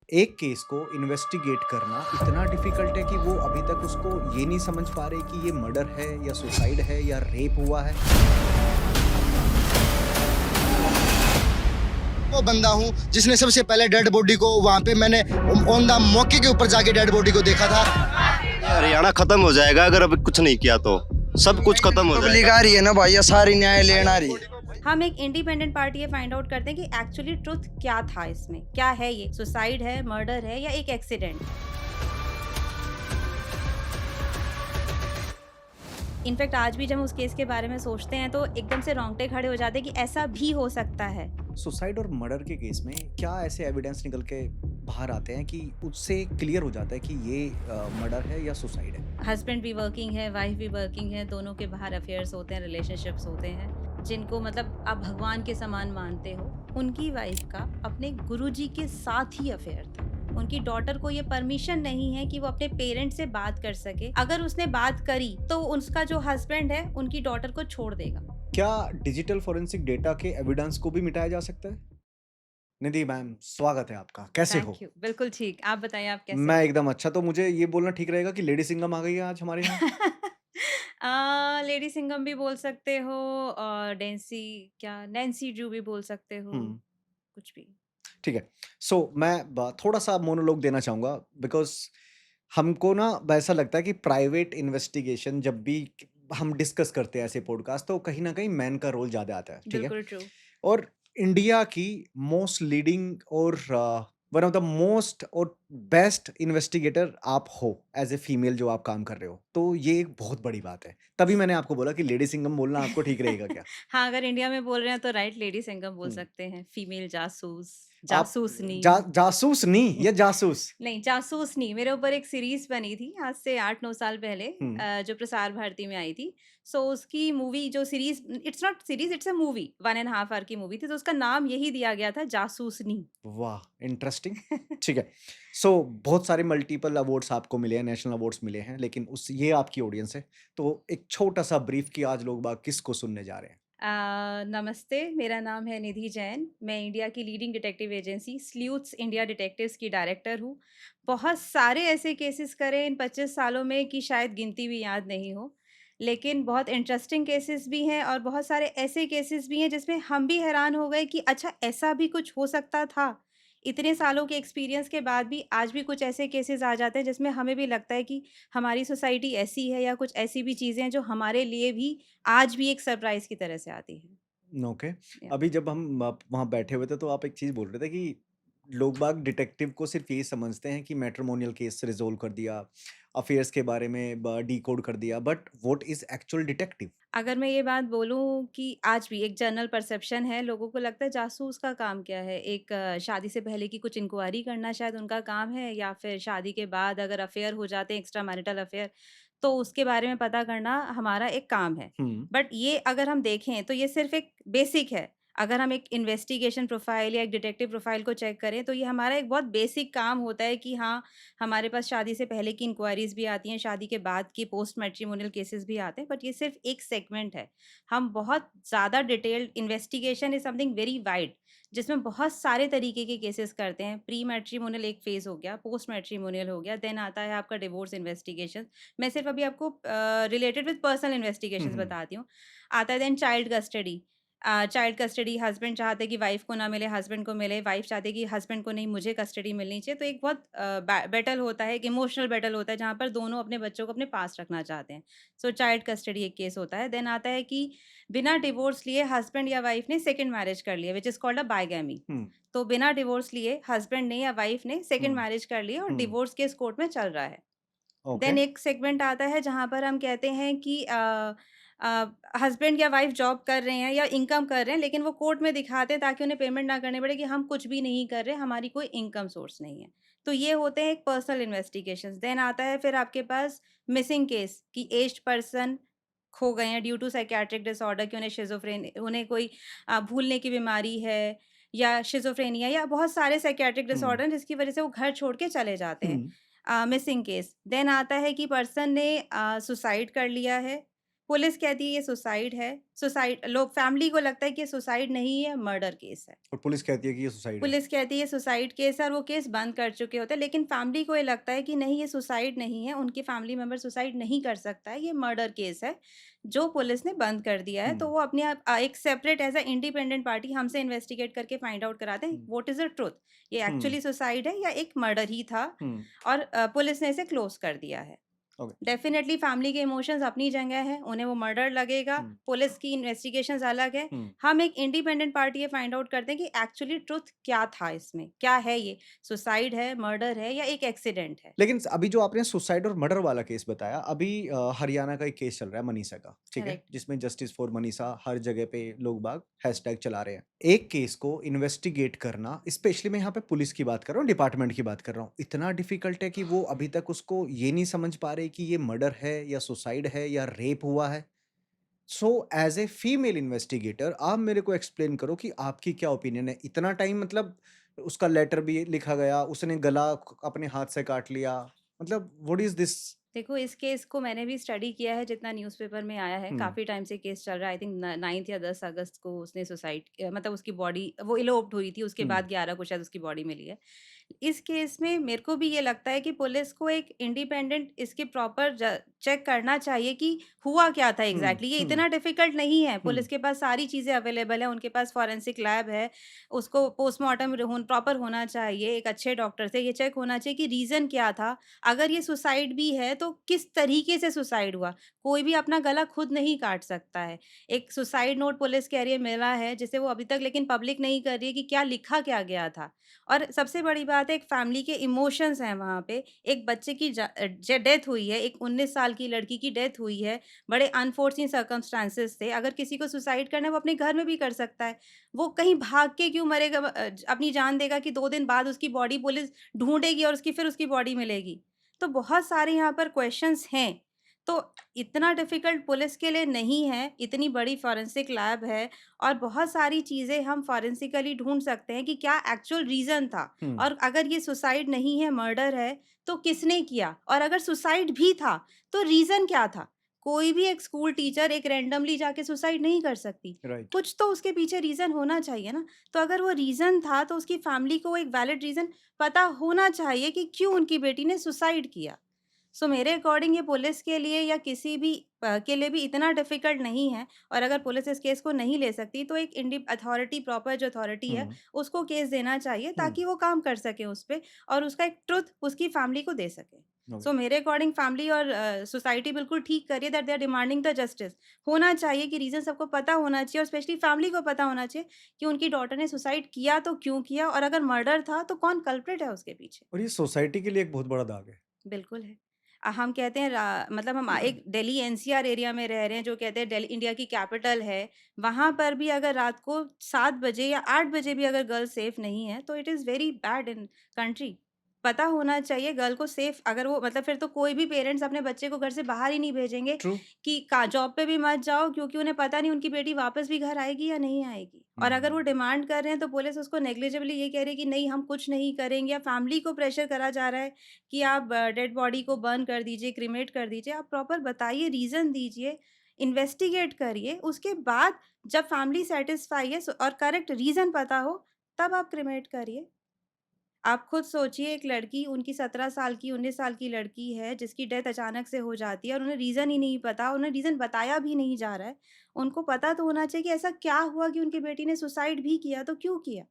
एक केस को इन्वेस्टिगेट करना इतना डिफिकल्ट है कि वो अभी तक उसको ये नहीं समझ पा रहे कि ये मर्डर है या सुसाइड है या रेप हुआ है। वो बंदा हूँ जिसने सबसे पहले डेड बॉडी को वहाँ पे मैंने ऑन द मौके के ऊपर जाके डेड बॉडी को देखा था। हरियाणा खत्म हो जाएगा अगर अभी कुछ नहीं किया तो। सब कुछ खत्म हो पब्लिक जाएगा। आ रही है ना भाई, ये सारी न्याय लेना आ रही है। हम एक इंडिपेंडेंट पार्टी ये फाइंड आउट करते हैं कि एक्चुअली ट्रुथ क्या था, इसमें क्या है, ये सुसाइड है, मर्डर है या एक एक्सीडेंट। इनफैक्ट आज भी जब हम उस केस के बारे में सोचते हैं तो एकदम से रोंगटे खड़े हो जाते हैं कि ऐसा भी हो सकता है। सुसाइड और मर्डर के केस में क्या ऐसे एविडेंस निकल के बाहर आते हैं कि उससे क्लियर हो जाता है कि ये मर्डर है या सुसाइड है? हस्बैंड भी वर्किंग है, वाइफ भी वर्किंग है, दोनों के बाहर अफेयर्स होते हैं, रिलेशनशिप्स होते हैं, जिनको मतलब आप भगवान के समान मानते हो। उनकी वाइफ का अपने गुरुजी के साथ ही अफेयर था। उनकी डॉटर को ये परमिशन नहीं है कि वो अपने पेरेंट्स से बात कर सके। अगर उसने बात करी तो उसका जो हस्बैंड है उनकी डॉटर को छोड़ देगा। क्या डिजिटल फोरेंसिक डेटा के एविडेंस को भी मिटाया जा सकता है? निधि मैम, स्वागत है आपका। कैसे हो? Thank you. बिल्कुल ठीक। आप बताइए, आप कैसे मैं हैं? एकदम अच्छा। तो मुझे ये बोलना ठीक रहेगा कि लेडी सिंघम आ गई है आज हमारे यहाँ? लेडी सिंघम भी बोल सकते हो और नैन्सी, क्या नैन्सी ड्रू भी बोल सकते हो, हम्म, कुछ भी। ठीक है। सो मैं थोड़ा सा मोनोलॉग देना चाहूंगा बिकॉज हमको ना ऐसा लगता है कि प्राइवेट इन्वेस्टिगेशन जब भी हम डिस्कस करते हैं ऐसे पॉडकास्ट तो कहीं ना कहीं मैन का रोल ज्यादा आता है, ठीक है? बिल्कुल ट्रू। और इंडिया की मोस्ट लीडिंग और वन ऑफ द मोस्ट और बेस्ट इन्वेस्टिगेटर आप हो एज ए फीमेल जो आप काम कर रहे हो, तो ये एक बहुत बड़ी बात है। तभी मैंने आपको बोला कि लेडी सिंघम बोलना आपको ठीक रहेगा क्या? हाँ, अगर इंडिया में बोल रहे हैं तो राइट, लेडी सिंघम बोल हम्म, सकते हैं। फीमेल जासूस, आप जासूसनी। जासूस नहीं या जासूस? नहीं, जासूस नहीं। मेरे ऊपर एक सीरीज़ बनी थी आज से 8-9 साल पहले, हम्म, जो प्रसार भारती में आई थी। सो उसकी मूवी जो series, it's not series, it's a movie, 1 and half hour की मूवी थी, तो उसका नाम यही दिया गया था, जासूसनी। वाह, इंटरेस्टिंग। ठीक है। सो बहुत सारे मल्टीपल अवार्ड्स आपको मिले हैं, नेशनल अवार्ड्स मिले हैं, लेकिन उस ये आपकी ऑडियंस है, तो एक छोटा सा ब्रीफ कि आज लोग बाग किसको सुनने जा रहे हैं? नमस्ते, मेरा नाम है निधि जैन। मैं इंडिया की leading detective agency Sleuths India Detectives की डायरेक्टर हूँ। बहुत सारे ऐसे केसेस करे इन 25 सालों में कि शायद गिनती भी याद नहीं हो। लेकिन बहुत इंटरेस्टिंग केसेस भी हैं और बहुत सारे ऐसे केसेस भी हैं जिसमें हम भी हैरान हो गए कि अच्छा, ऐसा भी कुछ हो सकता था। इतने सालों के एक्सपीरियंस के बाद भी आज भी कुछ ऐसे केसेस आ जाते हैं जिसमें हमें भी लगता है कि हमारी सोसाइटी ऐसी है या कुछ ऐसी भी चीज़ें हैं जो हमारे लिए भी आज भी एक सरप्राइज़ की तरह से आती है। ओके। या अभी जब हम वहाँ बैठे हुए थे तो आप एक चीज़ बोल रहे थे कि लोग बाग डिटेक्टिव को सिर्फ़ ये समझते हैं कि मैट्रिमोनियल केस रिज़ॉल्व कर दिया, अफेयर्स के बारे में डिकोड कर दिया, but what is actual detective? अगर मैं ये बात बोलूँ कि आज भी एक जनरल परसेप्शन है, लोगों को लगता है जासूस का काम क्या है? एक शादी से पहले की कुछ इंक्वायरी करना शायद उनका काम है, या फिर शादी के बाद अगर अफेयर हो जाते हैं, एक्स्ट्रा मैरिटल अफेयर, तो उसके बारे में पता करना हमारा एक काम है। हुँ, बट ये अगर हम देखें तो ये सिर्फ़ एक बेसिक है। अगर हम एक इन्वेस्टिगेशन प्रोफ़ाइल या एक डिटेक्टिव प्रोफ़ाइल को चेक करें तो ये हमारा एक बहुत बेसिक काम होता है कि हाँ, हमारे पास शादी से पहले की इंक्वायरीज़ भी आती हैं, शादी के बाद की पोस्ट मैट्रिमोनियल केसेस भी आते हैं, बट ये सिर्फ़ एक सेगमेंट है। हम बहुत ज़्यादा detailed investigation is something very wide, जिसमें बहुत सारे तरीके के केसेस करते हैं। प्री मैट्रिमोनियल एक फ़ेज़ हो गया, पोस्ट मैट्रिमोनियल हो गया, देन आता है आपका डिवोर्स इन्वेस्टिगेशन। मैं सिर्फ़ अभी आपको related with personal um, investigations हुँ, बताती हूँ। आता है then child custody. Child custody, husband चाहते हैं कि वाइफ को ना मिले, हस्बैंड को मिले, वाइफ चाहती है कि हस्बैंड को नहीं, मुझे कस्टडी मिलनी चाहिए। तो एक बहुत बैटल होता है, एक इमोशनल बैटल होता है जहाँ पर दोनों अपने बच्चों को अपने पास रखना चाहते हैं। सो चाइल्ड कस्टडी एक केस होता है। देन आता है कि बिना डिवोर्स लिए हस्बैंड या वाइफ ने सेकंड मैरिज कर लिया, व्हिच इज़ कॉल्ड अ बायगैमी। हुँ, तो बिना डिवोर्स लिए हस्बैंड ने या वाइफ ने सेकंड हुँ, मैरिज कर ली और हुँ, डिवोर्स केस कोर्ट में चल रहा है। ओके। देन एक सेगमेंट आता है जहाँ पर हम कहते हैं कि हस्बैंड या वाइफ जॉब कर रहे हैं या इनकम कर रहे हैं, लेकिन वो कोर्ट में दिखाते हैं ताकि उन्हें पेमेंट ना करनी पड़े कि हम कुछ भी नहीं कर रहे, हमारी कोई इनकम सोर्स नहीं है। तो ये होते हैं एक पर्सनल इन्वेस्टिगेशंस। देन आता है फिर आपके पास मिसिंग केस कि एज्ड पर्सन खो गए हैं ड्यू टू साइकियाट्रिक डिसऑर्डर, कि उन्हें उन्हें कोई भूलने की बीमारी है या शिज़ोफ्रेनिया या बहुत सारे साइकियाट्रिक हुँ, डिसऑर्डर हैं जिसकी वज़ह से वो घर छोड़ के चले जाते हुँ, हैं। Missing case. देन आता है कि पर्सन ने सुसाइड कर लिया है, पुलिस कहती है ये सुसाइड है, सुसाइड लोग फैमिली को लगता है कि ये सुसाइड नहीं है, मर्डर केस है। और पुलिस कहती है कि ये सुसाइड है। पुलिस कहती है सुसाइड केस है और वो केस बंद कर चुके होते हैं, लेकिन फैमिली को ये लगता है कि नहीं ये सुसाइड नहीं है, उनके फैमिली मेंबर सुसाइड नहीं कर सकता है, ये मर्डर केस है, जो पुलिस ने बंद कर दिया है। तो हुँ, वो अपने आप एक separate as a independent party हमसे इन्वेस्टिगेट करके फाइंड आउट कराते हैं हुँ, व्हाट इज़ द ट्रुथ, ये हुँ, एक्चुअली सुसाइड है या एक मर्डर ही था हुँ, और पुलिस ने इसे क्लोज़ कर दिया है। ओके, डेफ़िनेटली फैमिली के इमोशंस अपनी जगह हैं, उन्हें वो मर्डर लगेगा, हुँ, पुलिस की इन्वेस्टिगेशंस अलग है। हुँ। हम एक इंडिपेंडेंट पार्टी ये फाइंड आउट करते हैं कि एक्चुअली ट्रुथ क्या था इसमें? क्या है ये? सुसाइड है, मर्डर है या एक एक्सीडेंट है? लेकिन अभी जो आपने सुसाइड और मर्डर वाला केस बताया, अभी हरियाणा का एक केस चल रहा है मनीषा का, ठीक है? करेक्ट, जिसमें जस्टिस फॉर मनीषा हर जगह पे लोग बाग हैशटैग चला रहे हैं। एक केस को इन्वेस्टिगेट करना, स्पेशली मैं यहाँ पे पुलिस की बात कर रहा हूँ, डिपार्टमेंट की बात कर रहा हूँ, इतना डिफिकल्ट है कि वो अभी तक उसको ये नहीं समझ पा रहे कि ये मर्डर है या सुसाइड है या रेप हुआ है। So as a female investigator आप मेरे को एक्सप्लेन करो कि आपकी क्या ओपिनियन है? इतना टाइम मतलब उसका लेटर भी लिखा गया, उसने गला अपने हाथ से काट लिया, मतलब व्हाट इज़ दिस? देखो इस केस को मैंने भी स्टडी किया है जितना न्यूज़पेपर में आया है, हुँ, काफ़ी टाइम से केस चल रहा है। आई थिंक न 9th या 10 अगस्त को उसने सुसाइड मतलब उसकी बॉडी वो इलोप्ड हुई थी, उसके हुँ, बाद 11 को शायद उसकी बॉडी मिली है। इस केस में मेरे को भी ये लगता है कि पुलिस को एक इंडिपेंडेंट इसकी प्रॉपर चेक करना चाहिए कि हुआ क्या था हुँ, एग्जैक्टली। ये हुँ, इतना डिफिकल्ट नहीं है, हुँ, पुलिस के पास सारी चीज़ें अवेलेबल है, उनके पास फॉरेंसिक लैब है, उसको पोस्टमार्टम प्रॉपर होना चाहिए, एक अच्छे डॉक्टर से ये चेक होना चाहिए कि रीज़न क्या था। अगर ये सुसाइड भी है तो किस तरीके से सुसाइड हुआ। कोई भी अपना गला खुद नहीं काट सकता है। एक सुसाइड नोट पुलिस कह रही है मिला है, जिसे वो अभी तक लेकिन पब्लिक नहीं कर रही है कि क्या लिखा क्या गया था। और सबसे बड़ी बात है एक फैमिली के इमोशंस हैं वहाँ पे। एक बच्चे की डेथ हुई है, एक 19 साल की लड़की की डेथ हुई है, बड़े अनफोर्चुनेट सर्कमस्टेंसेस थे। अगर किसी को सुसाइड करना है वो अपने घर में भी कर सकता है। वो कहीं भाग के क्यों मरेगा, अपनी जान देगा कि 2 दिन बाद उसकी बॉडी पुलिस ढूँढेगी और उसकी फिर उसकी बॉडी मिलेगी। तो बहुत सारे यहाँ पर क्वेश्चंस हैं। तो इतना डिफ़िकल्ट पुलिस के लिए नहीं है, इतनी बड़ी फॉरेंसिक लैब है और बहुत सारी चीज़ें हम फॉरेंसिकली ढूँढ सकते हैं कि क्या एक्चुअल रीज़न था। हुँ, और अगर ये सुसाइड नहीं है, मर्डर है, तो किसने किया? और अगर सुसाइड भी था, तो रीज़न क्या था? कोई भी एक स्कूल टीचर एक रैंडमली जाके सुसाइड नहीं कर सकती। राइट। कुछ तो उसके पीछे रीज़न होना चाहिए ना। तो अगर वो रीज़न था, तो उसकी फैमिली को एक वैलिड रीज़न पता होना चाहिए कि क्यों उनकी बेटी ने सुसाइड किया। सो मेरे अकॉर्डिंग ये पुलिस के लिए या किसी भी के लिए भी इतना डिफ़िकल्ट नहीं है। और अगर पुलिस इस केस को नहीं ले सकती तो एक अथॉरिटी, प्रॉपर जो अथॉरिटी है, हुँ, उसको केस देना चाहिए हुँ, ताकि वो काम कर सकें उस पे और उसका एक ट्रुथ उसकी फैमिली को दे सकें। ओके। सो मेरे अकॉर्डिंग फैमिली और सोसाइटी बिल्कुल ठीक कर रही है that they are demanding the justice. होना चाहिए कि रीज़न सबको पता होना चाहिए और स्पेशली फैमिली को पता होना चाहिए कि उनकी डॉटर ने सुसाइड किया तो क्यों किया और अगर मर्डर था तो कौन कल्प्रिट है उसके पीछे। और ये सोसाइटी के लिए एक बहुत बड़ा दाग है। बिल्कुल है। हम कहते हैं मतलब हम एक दिल्ली एनसीआर एरिया में रह रहे हैं जो कहते हैं दिल्ली इंडिया की कैपिटल है। वहाँ पर भी अगर रात को 7 बजे या 8 बजे भी अगर गर्ल सेफ नहीं है तो it is very bad in country. पता होना चाहिए गर्ल को सेफ अगर वो मतलब फिर तो कोई भी पेरेंट्स अपने बच्चे को घर से बाहर ही नहीं भेजेंगे ट्रू। कि का जॉब पे भी मत जाओ क्योंकि उन्हें पता नहीं उनकी बेटी वापस भी घर आएगी या नहीं आएगी। और अगर वो हुँ, डिमांड कर रहे हैं तो पुलिस उसको नेग्लिजिबली ये कह रही है कि नहीं हम कुछ नहीं करेंगे या फैमिली को प्रेशर करा जा रहा है कि आप डेड बॉडी को बर्न कर दीजिए, क्रीमेट कर दीजिए। आप प्रॉपर बताइए, रीज़न दीजिए, इन्वेस्टिगेट करिए। उसके बाद जब फैमिली सैटिस्फाई है और करेक्ट रीज़न पता हो, तब आप क्रीमेट करिए। आप खुद सोचिए एक लड़की उनकी 17 साल की, 19 साल की लड़की है जिसकी डेथ अचानक से हो जाती है और उन्हें रीज़न ही नहीं पता, उन्हें रीज़न बताया भी नहीं जा रहा है। उनको पता तो होना चाहिए कि ऐसा क्या हुआ कि उनकी बेटी ने सुसाइड भी किया, तो क्यों किया?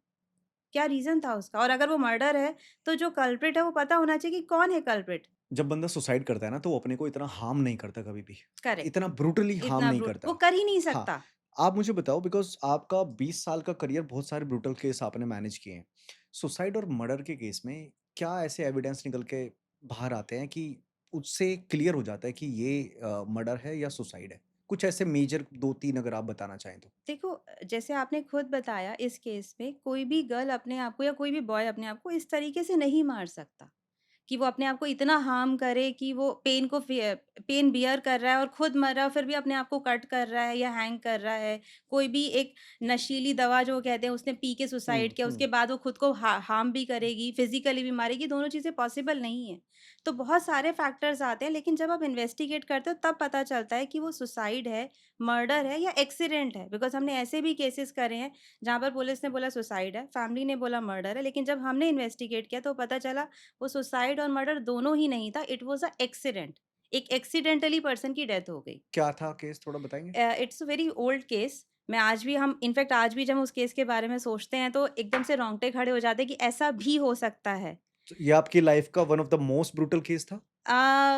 क्या रीज़न था उसका? और अगर वो मर्डर है, तो जो कल्प्रिट है वो पता होना चाहिए कि कौन है कल्प्रिट? जब बंदा सुसाइड करता है ना, तो वो अपने को इतना हार्म नहीं करता कभी भी। करेक्ट, इतना ब्रूटली हार्म इतना नहीं ब्रूट वो करता। कर ही नहीं हाँ, सकता। आप मुझे बताओ बिकॉज़ आपका 20 साल का करियर बहुत सारे ब्रूटल केस आपने मैनेज किए हैं। सुसाइड और मर्डर के केस में क्या ऐसे एविडेंस निकल के बाहर आते हैं कि उससे क्लियर हो जाता है कि ये मर्डर है या सुसाइड है? कुछ ऐसे मेजर 2-3 अगर आप बताना चाहें तो? देखो जैसे आपने खुद बताया इस केस में कोई भी गर्ल अपने आप को या कोई भी बॉय अपने आप को इस तरीके से नहीं मार सकता। कि वो अपने आप को इतना हार्म करे कि वो पेन को पेन बियर कर रहा है और खुद मर रहा है, फिर भी अपने आप को कट कर रहा है या हैंग कर रहा है। कोई भी एक नशीली दवा जो कहते हैं उसने पी के सुसाइड हुँ, किया, हुँ। उसके बाद वो खुद को हार्म भी करेगी, फिज़िकली भी मारेगी, दोनों चीज़ें पॉसिबल नहीं है। तो बहुत सारे फैक्टर्स आते हैं, लेकिन जब आप इन्वेस्टिगेट करते हो तब पता चलता है कि वो सुसाइड है, मर्डर है या एक्सीडेंट है। बिकॉज़ हमने ऐसे भी केसेस करे हैं जहाँ पर पुलिस ने बोला सुसाइड है, फैमिली ने बोला मर्डर है, लेकिन जब हमने इन्वेस्टिगेट किया तो पता चला वो सुसाइड और मर्डर दोनों ही नहीं था, इट वाज़ अ एक्सीडेंट। एक एक्सीडेंटली पर्सन की डेथ हो गई। क्या था केस थोड़ा बताएँगे? It's a very old case. मैं आज भी हम इनफैक्ट आज भी जब हम उस केस के बारे में सोचते हैं तो एकदम से रोंगटे खड़े हो जाते हैं कि ऐसा भी हो सकता है। तो ये आपकी लाइफ़ का one of the most brutal case था?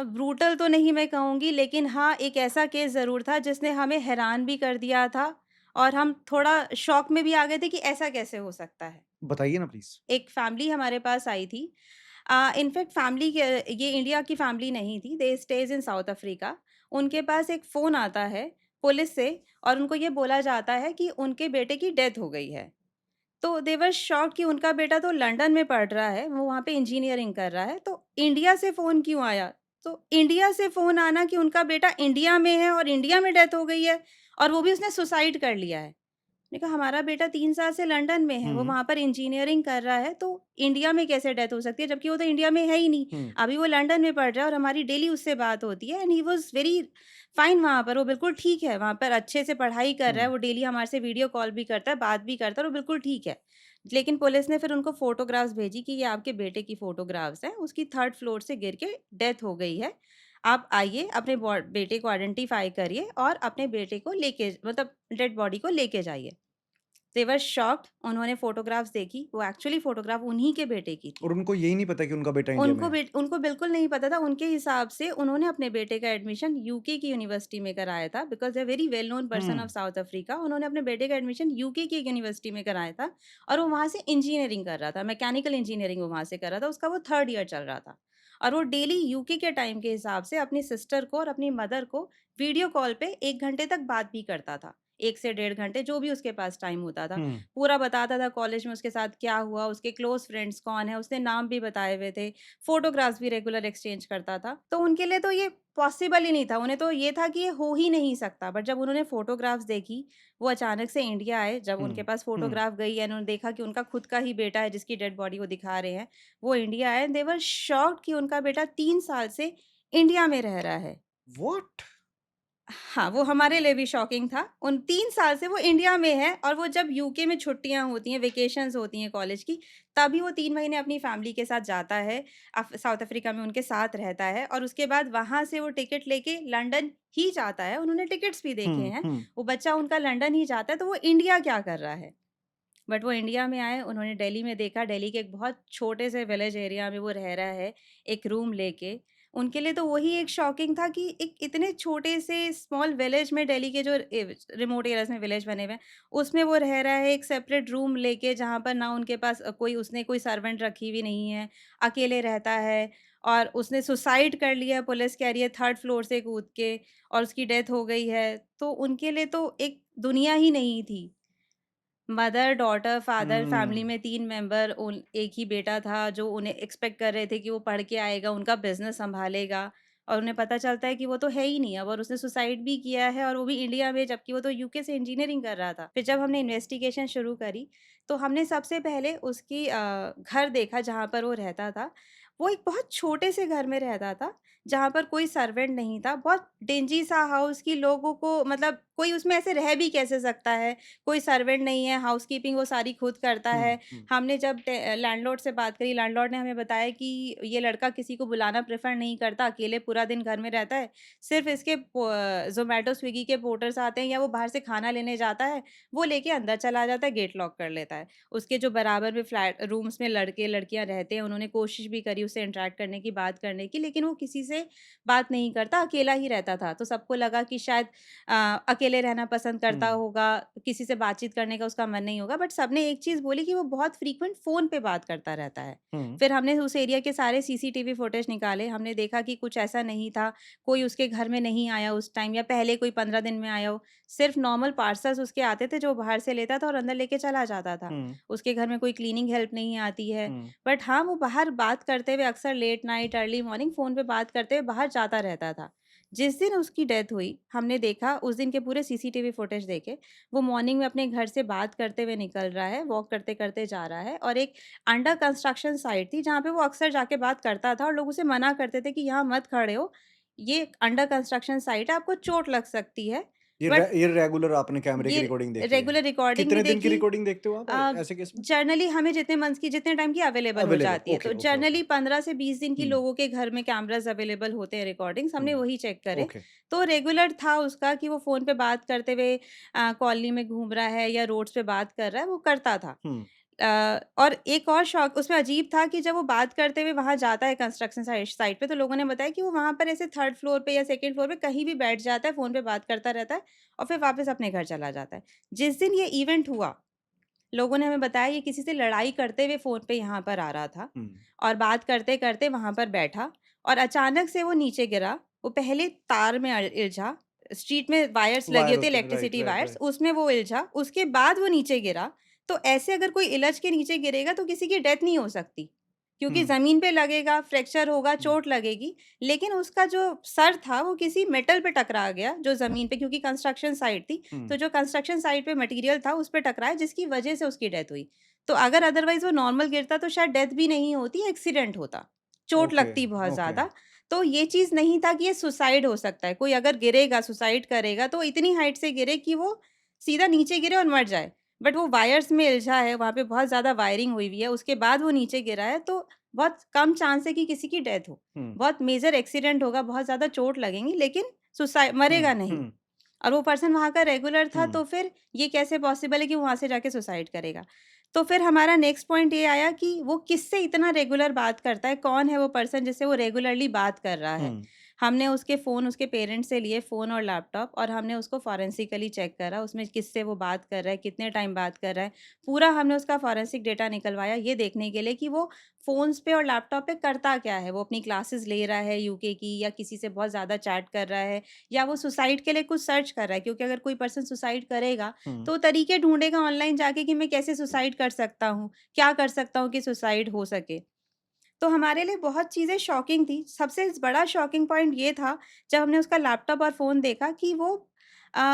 ब्रूटल तो नहीं मैं कहूँगी, लेकिन हाँ, एक ऐसा केस ज़रूर था जिसने हमें हैरान भी कर दिया था और हम थोड़ा शॉक में भी आ गए थे कि ऐसा कैसे हो सकता है। बताइए ना प्लीज़। एक फैमिली हमारे पास आई थी। इनफैक्ट फैमिली के ये इंडिया की फैमिली नहीं थी, दे स्टेज इन साउथ अफ्रीका। उनके पास एक फ़ोन आता है पुलिस से और उनको ये बोला जाता है कि उनके बेटे की डेथ हो गई है। तो दे वर शॉक्ड कि उनका बेटा तो लंदन में पढ़ रहा है, वो वहाँ पे इंजीनियरिंग कर रहा है, तो इंडिया से फ़ोन क्यों आया? तो इंडिया से फ़ोन आना कि उनका बेटा इंडिया में है और इंडिया में डेथ हो गई है और वो भी उसने सुसाइड कर लिया है। मैंने कहा हमारा बेटा 3 साल से लंदन में है, वो हुँ, वहाँ पर इंजीनियरिंग कर रहा है, तो इंडिया में कैसे डेथ हो सकती है? जबकि वो तो इंडिया में है ही नहीं। हुँ, अभी वो लंदन में पढ़ रहा है और हमारी डेली उससे बात होती है and he was very fine वहाँ पर, वो बिल्कुल ठीक है, वहाँ पर अच्छे से पढ़ाई कर रहा है, हुँ। वो डेली हमारे से वीडियो कॉल भी करता है, बात भी करता है और वो बिल्कुल ठीक है। लेकिन पुलिस ने फिर उनको फ़ोटोग्राफ्स भेजी कि ये आपके बेटे की फ़ोटोग्राफ्स हैं, उसकी 3rd फ्लोर से गिर के डेथ हो गई है। आप आइए, अपने बेटे को आइडेंटिफ़ाई करिए और अपने बेटे को लेके मतलब डेड बॉडी को लेके जाइए। दे वर शॉक्ड, उन्होंने फ़ोटोग्राफ्स देखी, वो एक्चुअली फ़ोटोग्राफ उन्हीं के बेटे की थी। और उनको यही नहीं पता कि उनका बेटा इंडिया में है? उनको बिल्कुल नहीं पता था, उनके हिसाब से उन्होंने अपने बेटे का एडमिशन यूके की यूनिवर्सिटी में कराया था because they are very well known person hmm, of South Africa. उन्होंने अपने बेटे का एडमिशन यूके की एक यूनिवर्सिटी में कराया था और वो वहाँ से इंजीनियरिंग कर रहा था, मैकेनिकल इंजीनियरिंग वो वहाँ से कर रहा था, उसका वो 3rd ईयर चल रहा था। और वो डेली यूके के टाइम के हिसाब से अपनी सिस्टर को और अपनी मदर को वीडियो कॉल पे 1 घंटे तक बात भी करता था। 1 से डेढ़ घंटे जो भी उसके पास टाइम होता था। हुँ। पूरा बताता था कॉलेज में उसके साथ क्या हुआ, उसके क्लोज़ फ्रेंड्स कौन है, उसने नाम भी बताए हुए थे, फ़ोटोग्राफ्स भी रेगुलर एक्सचेंज करता था। तो उनके लिए तो ये पॉसिबल ही नहीं था, उन्हें तो ये था कि ये हो ही नहीं सकता। बट जब उन्होंने फ़ोटोग्राफ्स देखी, वो अचानक से इंडिया आए, जब उनके हुँ, पास हुँ। फ़ोटोग्राफ गई एंड उन्होंने देखा कि उनका खुद का ही बेटा है जिसकी डेड बॉडी वो दिखा रहे हैं, वो इंडिया आए एंड दे वर शॉक्ड कि उनका बेटा 3 साल से इंडिया में रह रहा है। व्हाट? हाँ, वो हमारे लिए भी शॉकिंग था। उन 3 साल से वो इंडिया में है और वो जब यूके में छुट्टियाँ होती हैं, वेकेशंस होती हैं कॉलेज की, तभी वो 3 महीने अपनी फैमिली के साथ जाता है। साउथ अफ्रीका में उनके साथ रहता है और उसके बाद वहाँ से वो टिकट लेके लंदन ही जाता है। उन्होंने टिकट्स भी देखे हुँ, हैं। हुँ। वो बच्चा उनका लंदन ही जाता है, तो वो इंडिया क्या कर रहा है? बट वो इंडिया में आए, उन्होंने दिल्ली में देखा, दिल्ली के एक बहुत छोटे से विलेज एरिया में वो रह रहा है, एक रूम लेके। उनके लिए तो वही एक शॉकिंग था कि एक इतने छोटे से स्मॉल विलेज में दिल्ली के जो रिमोट एरियाज़ में विलेज बने हुए हैं, उसमें वो रह रहा है एक सेपरेट रूम लेके जहाँ पर ना उनके पास कोई उसने कोई सर्वेंट रखी हुई नहीं है, अकेले रहता है और उसने सुसाइड कर लिया, पुलिस कह रही है 3rd फ्लोर से कूद के और उसकी डेथ हो गई है। तो उनके लिए तो एक दुनिया ही नहीं थी। मदर, डॉटर, फादर, फैमिली हुँ, में 3 मेंबर उन एक ही बेटा था जो उन्हें एक्सपेक्ट कर रहे थे कि वो पढ़ के आएगा, उनका बिज़नेस सँभालेगा और उन्हें पता चलता है कि वो तो है ही नहीं अब और उसने सुसाइड भी किया है और वो भी इंडिया में जबकि वो तो यूके से इंजीनियरिंग कर रहा था। फिर जब हमने इन्वेस्टिगेशन शुरू करी, तो हमने सबसे पहले उसकी घर देखा जहाँ पर वो रहता था। वो एक बहुत छोटे से घर में रहता था, जहाँ पर कोई सर्वेंट नहीं था। बहुत डिंजी सा हाउस कि लोगों को मतलब कोई उसमें ऐसे रह भी कैसे सकता है? कोई सर्वेंट नहीं है, हाउसकीपिंग वो सारी खुद करता हुँ, है। हुँ। हमने जब लैंडलॉर्ड से बात करी, लैंडलॉर्ड ने हमें बताया कि ये लड़का किसी को बुलाना प्रेफ़र नहीं करता, अकेले पूरा दिन घर में रहता है। सिर्फ़ इसके ज़ोमैटो, स्विगी के पोर्टर्स आते हैं या वो बाहर से खाना लेने जाता है, वो लेके अंदर चला जाता है, गेट लॉक कर लेता है। उसके जो बराबर में फ्लैट रूम्स में लड़के-लड़कियाँ रहते हैं, उन्होंने कोशिश भी करी उससे इंटरैक्ट करने की, बात करने की, लेकिन वो किसी से बात नहीं करता, अकेला ही रहता था। तो सबको लगा कि शायद अकेले रहना पसंद करता हुँ, होगा, किसी से बातचीत करने का उसका मन नहीं होगा, बट सबने एक चीज़ बोली कि वो बहुत फ्रीक्वेंट फ़ोन पे बात करता रहता है। हुँ, फिर हमने उस एरिया के सारे सीसीटीवी फुटेज निकाले, हमने देखा कि कुछ ऐसा नहीं था, कोई उसके घर में नहीं आया उस टाइम या पहले कोई 15 दिन में आया हो, सिर्फ़ नॉर्मल पार्सल्स उसके आते थे जो बाहर से लेता था और अंदर लेके चला जाता था। हुँ, उसके घर में कोई क्लीनिंग हेल्प नहीं आती है, हुँ, बट हाँ, वो बाहर बात करते हुए अक्सर late night, early morning phone पे बात करते हुए बाहर जाता रहता था। जिस दिन उसकी डेथ हुई, हमने देखा उस दिन के पूरे सीसीटीवी फुटेज देखे, वो मॉर्निंग में अपने घर से बात करते हुए निकल रहा है, वॉक करते-करते जा रहा है और एक अंडर कंस्ट्रक्शन साइट थी जहाँ पे वो अक्सर जाके बात करता था और लोग उसे मना करते थे कि यहाँ मत खड़े हो, ये अंडर कंस्ट्रक्शन साइट है, आपको चोट लग सकती है। बट ये रेगुलर आपने कैमरे की ये रिकॉर्डिंग देखी है। रेगुलर रिकॉर्डिंग भी कितने दिन की देखी। रिकॉर्डिंग देखते हो आप अ, ऐसे केस में? जनरली हमें जितने टाइम की अवेलेबल हो अवेलेबल, जाती है, ओके, तो ओके, ओके। जनरली 15 से 20 दिन की हुँ, लोगों के घर में कैमरास अवेलेबल होते हैं रिकॉर्डिंग्स, हमने हुँ, वही चेक करे। ओके। तो रेगुलर था उसका कि वो फ़ोन पे बात करते हुए कॉलोनी में घूम रहा है या रोड्स पे बात कर रहा है, वो करता था। हुँ, और एक और शौक उसमें अजीब था कि जब वो बात करते हुए वहाँ जाता है कंस्ट्रक्शन साइट पे, तो लोगों ने बताया कि वो वहाँ पर ऐसे 3rd फ्लोर पे या 2nd फ्लोर पे कहीं भी बैठ जाता है, फ़ोन पे बात करता रहता है और फिर वापस अपने घर चला जाता है। जिस दिन ये इवेंट हुआ, लोगों ने हमें बताया ये किसी से लड़ाई करते हुए फ़ोन पे यहाँ पर आ रहा था हुँ, और बात करते-करते वहाँ पर बैठा और अचानक से वो नीचे गिरा। वो पहले तार में इल्झा, स्ट्रीट में वायर्स लगी वायर होती है होते हैं, right, electricity right, wires, right. उसमें वो इल्झा, उसके बाद वो नीचे गिरा। तो ऐसे अगर कोई इलझ के नीचे गिरेगा तो किसी की डेथ नहीं हो सकती, क्योंकि हुँ, ज़मीन पे लगेगा, फ्रैक्चर होगा, हुँ, चोट लगेगी। लेकिन उसका जो सर था वो किसी मेटल पे टकरा गया, जो ज़मीन पे, क्योंकि कंस्ट्रक्शन साइट थी, हुँ, तो जो कंस्ट्रक्शन साइट पे मटेरियल था उस पे टकराया जिसकी वजह से उसकी डेथ हुई। तो अगर अदरवाइज़ वो नॉर्मल गिरता तो शायद डेथ भी नहीं होती, एक्सीडेंट होता, चोट ओके, लगती बहुत ओके। ज़्यादा। तो ये चीज़ नहीं था कि ये सुसाइड हो सकता है, कोई अगर गिरेगा, सुसाइड करेगा तो इतनी हाइट से गिरे कि वो सीधा नीचे गिरे और मर जाए। बट वो वायर्स में इल्झा है, वहाँ पे बहुत ज़्यादा वायरिंग हुई हुई है, उसके बाद वो नीचे गिरा है, तो बहुत कम चांस है कि किसी की डेथ हो। हुँ, बहुत मेजर एक्सीडेंट होगा, बहुत ज़्यादा चोट लगेंगी, लेकिन हुँ, मरेगा नहीं। हुँ, और वो पर्सन वहाँ का रेगुलर था, हुँ, तो फिर ये कैसे पॉसिबल है कि वो वहाँ से जाके सुसाइड करेगा? तो फिर हमारा नेक्स्ट पॉइंट ये आया कि वो किससे इतना रेगुलर बात करता है, कौन है वो पर्सन जिससे वो रेगुलरली बात कर रहा है? हुँ, हमने उसके फ़ोन उसके पेरेंट्स से लिए, फ़ोन और लैपटॉप, और हमने उसको फॉरेंसिकली चेक करा, उसमें किससे वो बात कर रहा है, कितने टाइम बात कर रहा है। पूरा हमने उसका फॉरेंसिक डेटा निकलवाया ये देखने के लिए कि वो फ़ोन्स पे और लैपटॉप पे करता क्या है? वो अपनी क्लासेस ले रहा है यूके की, या किसी से बहुत ज़्यादा चैट कर रहा है, या वो सुसाइड के लिए कुछ सर्च कर रहा है, क्योंकि अगर कोई पर्सन सुसाइड करेगा, हुँ, तो तरीके ढूँढेगा ऑनलाइन जाके कि मैं कैसे सुसाइड कर सकता हूँ? क्या कर सकता हूँ कि सुसाइड हो सके? तो हमारे लिए बहुत चीज़ें शॉकिंग थी। सबसे बड़ा शॉकिंग पॉइंट ये था, जब हमने उसका लैपटॉप और फ़ोन देखा कि वो